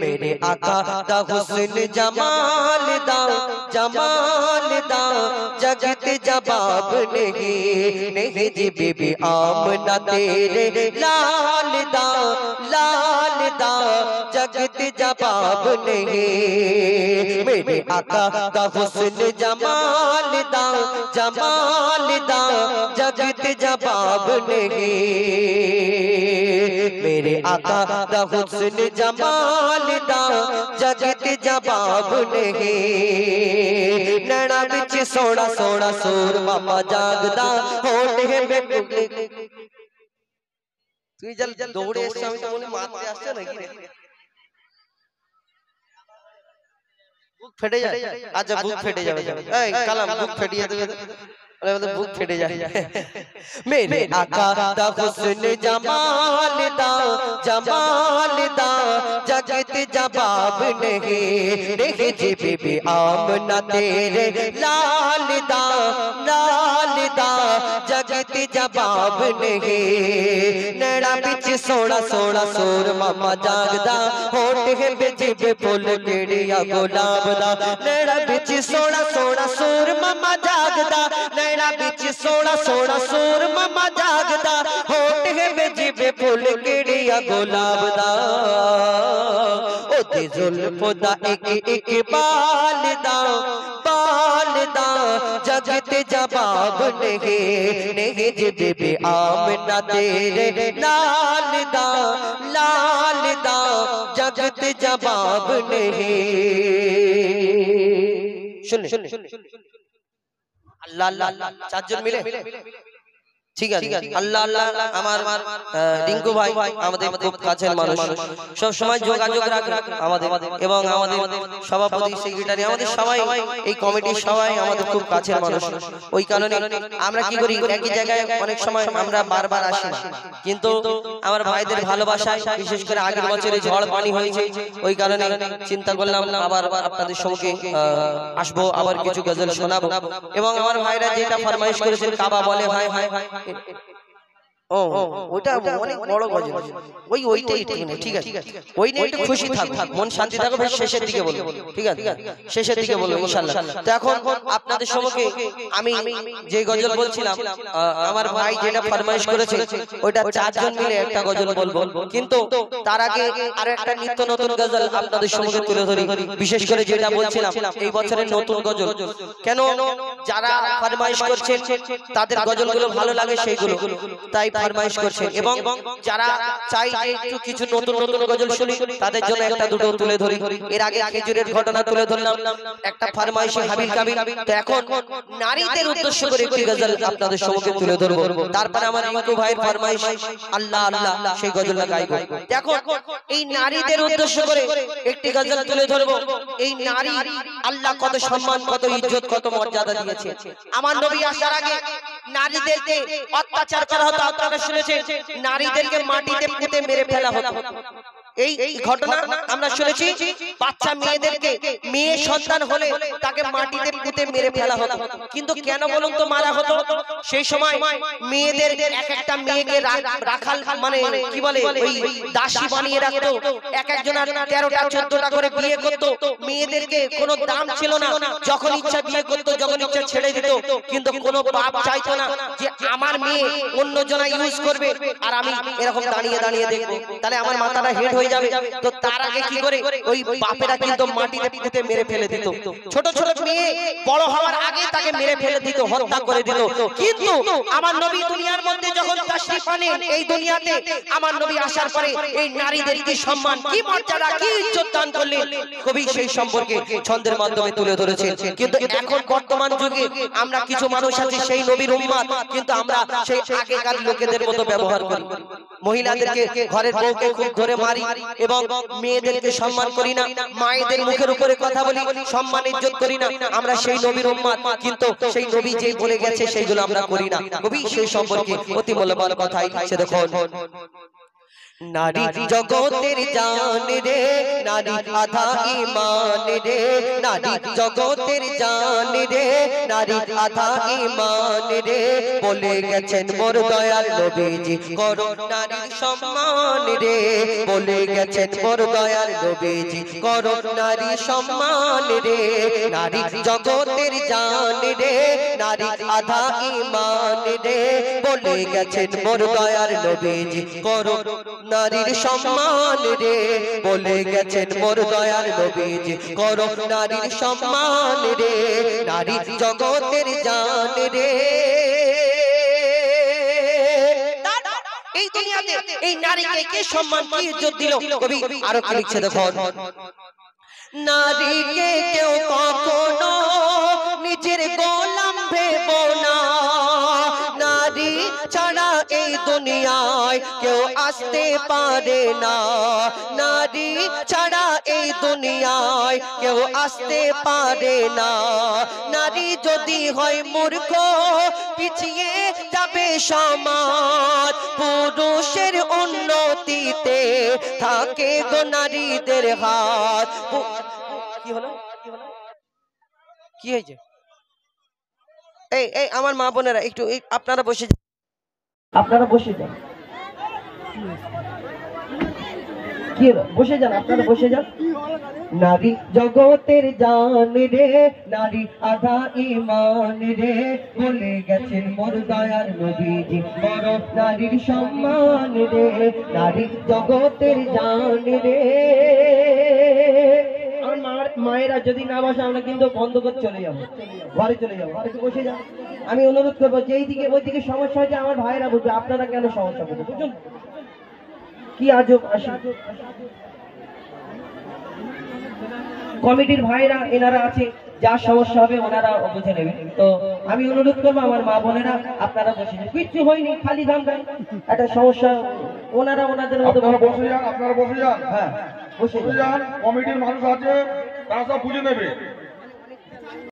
মেরে আকা। দা হুসন জামাল দাও, জামাল দাও, जगत जवाब नहीं जी बीबी आमना तेरे लाल दा जगत जवाब नहीं मेरे आका दा हुस्न जमाल दा जगत जवाब नहीं मेरे आका दा हुस्न जमाल दा जगत जवाब नहीं नैना बिच सोना सोना सूर मामा जागदा होठ है बेकुले তুই জল দৌড়ে এসে আমি তো বলি মারতে আসছে নাকি রে বুক ফেটে যায় আচ্ছা বুক ফেটে যাবে এই কালাম বুক ফেটিয়ে দেবে बुक फेटे जाए मेरे आका दा हुस्न जमाल दा जगत जवाब नहीं जी बीबी आमना तेरे लाल दा जगत जवाब नहीं नैना बिच सोना सोना सूर मामा जागदा होठ है बेजिबे फुल केड़िया गुलाब दा नैना बिच सोना सोना सूर मामा जागदा नैना बिच सोना सोना सूर मामा जागदा होठ है बेजिबे फुल केड़िया गुलाब दा ओते जुल्फ दा एक बाल दा जगत जवाब नहीं जी बीबी आमना तेरे लाल दा जगत जवाब नहीं सुन अल्लाह अल्लाह चारজন মিলে ঠিক আছে আল্লাহ আল্লাহ আমার রিঙ্কু ভাই আমাদের খুব কাছের মানুষ সব সময় যোগাযোগ রাখে আমাদের এবং আমাদের সভাপতি সেক্রেটারি আমাদের সবাই এই কমিটির সবাই আমাদের খুব কাছের মানুষ ওই কারণে আমরা কি করি একই জায়গায় অনেক সময় আমরা বারবার আসি কিন্তু আমার ভাইদের ভালোবাসায় বিশেষ করে আগের বছরে ঝড় পানি হয়েছে ওই কারণে চিন্তা করলাম আবার আপনাদের সঙ্গে আসবো আবার কিছু গজল শোনাবো এবং আমার ভাইরা যেটা ফরমাইশ করেছেন কাবা বলে ভাই ভাই ও ওটা অনেক বড় গজল ওইটাই ঠিক আছে ওই নিয়ে একটু খুশি থাক মন শান্তি থাকো বেশ শেষের দিকে বলবো ঠিক আছে শেষের দিকে বলবো ইনশাআল্লাহ তো এখন আপনাদের সম্মুখে আমি যে গজল বলছিলাম আমার ভাই যেটা ফরমাইশ করেছে ওইটা চারজন মিলে একটা গজল বলবো কিন্তু তার আগে আরো একটা নিত্য নতুন গজল আপনাদের সম্মুখে তুলে ধরি বিশেষ করে যেটা বলছিলাম এই বছরের নতুন গজল কেন যারা ফরমাইশ করছেন তাদের গজলগুলো ভালো লাগে সেইগুলো তাই ফরমাইশ করছেন এবং যারা চাই যে একটু কিছু নতুন নতুন গজল শুনি তাদের জন্য একটা দুটো তুলে ধরি এর আগে খেজুরের ঘটনা তুলে ধরলাম একটা ফরমাইশে হাবিল কাবিল তো এখন নারীদের উদ্দেশ্য করে একটি গজল আপনাদের সম্মুখে তুলে ধরব তারপর আমার রিঙ্কু ভাইয়ের ফরমাইশ আল্লাহ আল্লাহ সেই গজলটা গাইবো দেখো এই নারীদের উদ্দেশ্য করে একটি গজল তুলে ধরব এই নারী আল্লাহ কত সম্মান কত ইজ্জত কত মর্যাদা দিয়েছে আমার নবী আসার আগে নারীদেরকে অত্যাচার করা হতো আপনারা শুনেছেন নারীদেরকে মাটিতে পুঁতে মেরে ফেলা হতো এই ঘটনা আমরা শুনেছি বাচ্চা মেয়েদেরকে মেয়ে সন্তান হলে তাকে মাটিতে পুঁতে মেরে ফেলা হতো কিন্তু কেন বলুন তো মারা হতো সেই সময় মেয়েদের এক একটা মেয়েকে রাখাল মানে কি বলে ওই দাসী বানিয়ে রাখতো এক একজনের 13টা 14টা করে বিয়ে করতো মেয়েদেরকে কোনো দাম ছিল না যখন ইচ্ছা বিয়ে করতো যখন ইচ্ছা ছেড়ে দিত কিন্তু কোনো বাপ চাইতো না যে আমার মেয়ে অন্য জনা ইউজ করবে আর আমি এরকম দাঁড়িয়ে দাঁড়িয়ে দেখবো তাহলে আমার মাথাটা হেড হয়ে যাবে তো তার আগে কি করে ওই বাপেরা কিন্তু মাটিতে পুঁতে মেরে ফেলে দিত ছোট ছোট মেয়ে বড় হওয়ার আগে তাকে মেরে ফেলে দিত হত্যা করে দিত কিন্তু আমার নবী দুনিয়ার মধ্যে যখন তাশরীফ আনেন এই দুনিয়াতে আমার নবী আসার পরে এই নারীদের কি সম্মান কি মর্যাদা কি ইজ্জত দান করলেন কবি সেই সম্পর্কে ছন্দের মাধ্যমে তুলে ধরেছেন কিন্তু এখন বর্তমান যুগে আমরা কিছু মানুষ আছি সেই নবীর উম্মত কিন্তু আমরা সেই আগেকার লোকেদের মতো ব্যবহার করি মহিলাদেরকে ঘরের বউকে খুব ধরে মারি এবং মেয়েদেরকে সম্মান করি না মায়েদের মুখের উপরে কথা বলি সম্মান ইজ্জত করি না আমরা সেই নবীর উম্মত কিন্তু সেই নবী যে বলে গেছে সেইগুলো আমরা করি না কবি সেই সম্পর্কে অতি মূল্যবান কথা লিখছে দেখুন নারী জগতের জান রে, নারী আধা ঈমান রে, নারী জগতের জান রে, নারী আধা ঈমান রে, বলে গেছেন মোর দয়াল নবীজি করো নারীর সম্মান রে, বলে গেছেন মোর দয়াল নবীজি করো নারীর সম্মান রে, নারী জগতের জান রে, নারী আধা ঈমান রে, বলে গেছেন মোর দয়াল নবীজি করো নারীর সম্মান রে, বলে গেছেন মোর দয়াল নবীজি করো নারীর সম্মান রে, নারী জগতের জান রে। এই দুনিয়াতে এই নারীকে কে সম্মান কি ইজ্জত দিল, কবি আরো কি লিখছে দেখো, নারীকে কেউ কখনো নিজের গোলাম ভেবো না, নারী ছাড়া এই দুনিয়ায় কেউ আসতে পারে না, নারী ছাড়া এই দুনিয়ায় কেউ আসতে পারে না, নারী যদি হয় মূর্খ পিছিয়ে যাবে সমাজ, পুরুষের উন্নতিতে থাকে গো নারীদের হাত। কি হলো কি হয়েছে? এই এই আমার মা বোনেরা একটু আপনারা বসে যান, আপনারা বসে যান, কি হলো বসে যান, আপনারা বসে যান। নারী জগতের জান রে, নারী আধা ঈমান রে, বলে গেছেন মোর দয়াল নবীজি করো নারীর সম্মান রে, নারী জগতের জান রে। আমার মায়েরা যদি না বসে আমরা কিন্তু বন্ধ করে চলে যাবো, ঘরে চলে যাবো, একটু বসে যান। আমি অনুরোধ করবো যে এইদিকে ওইদিকে সমস্যা হয়েছে আমার ভাইরা বুঝবে, আপনারা কেন সমস্যা করবে, বুঝুন কি আজব আসে। কমিটির ভাইরা এনারা আছে, যা সমস্যা হবে ওনারা বুঝে নেবেন। তো আমি অনুরোধ করবো আমার মা বোনেরা আপনারা বসে যান, কিচ্ছু হয়নি, খালি দাম দেন, একটা সমস্যা ওনারা ওনাদের মতো বসে যান, আপনারা বসে যান, হ্যাঁ বসে যান, কমিটির মানুষ আছে তারা সব বুঝে নেবে।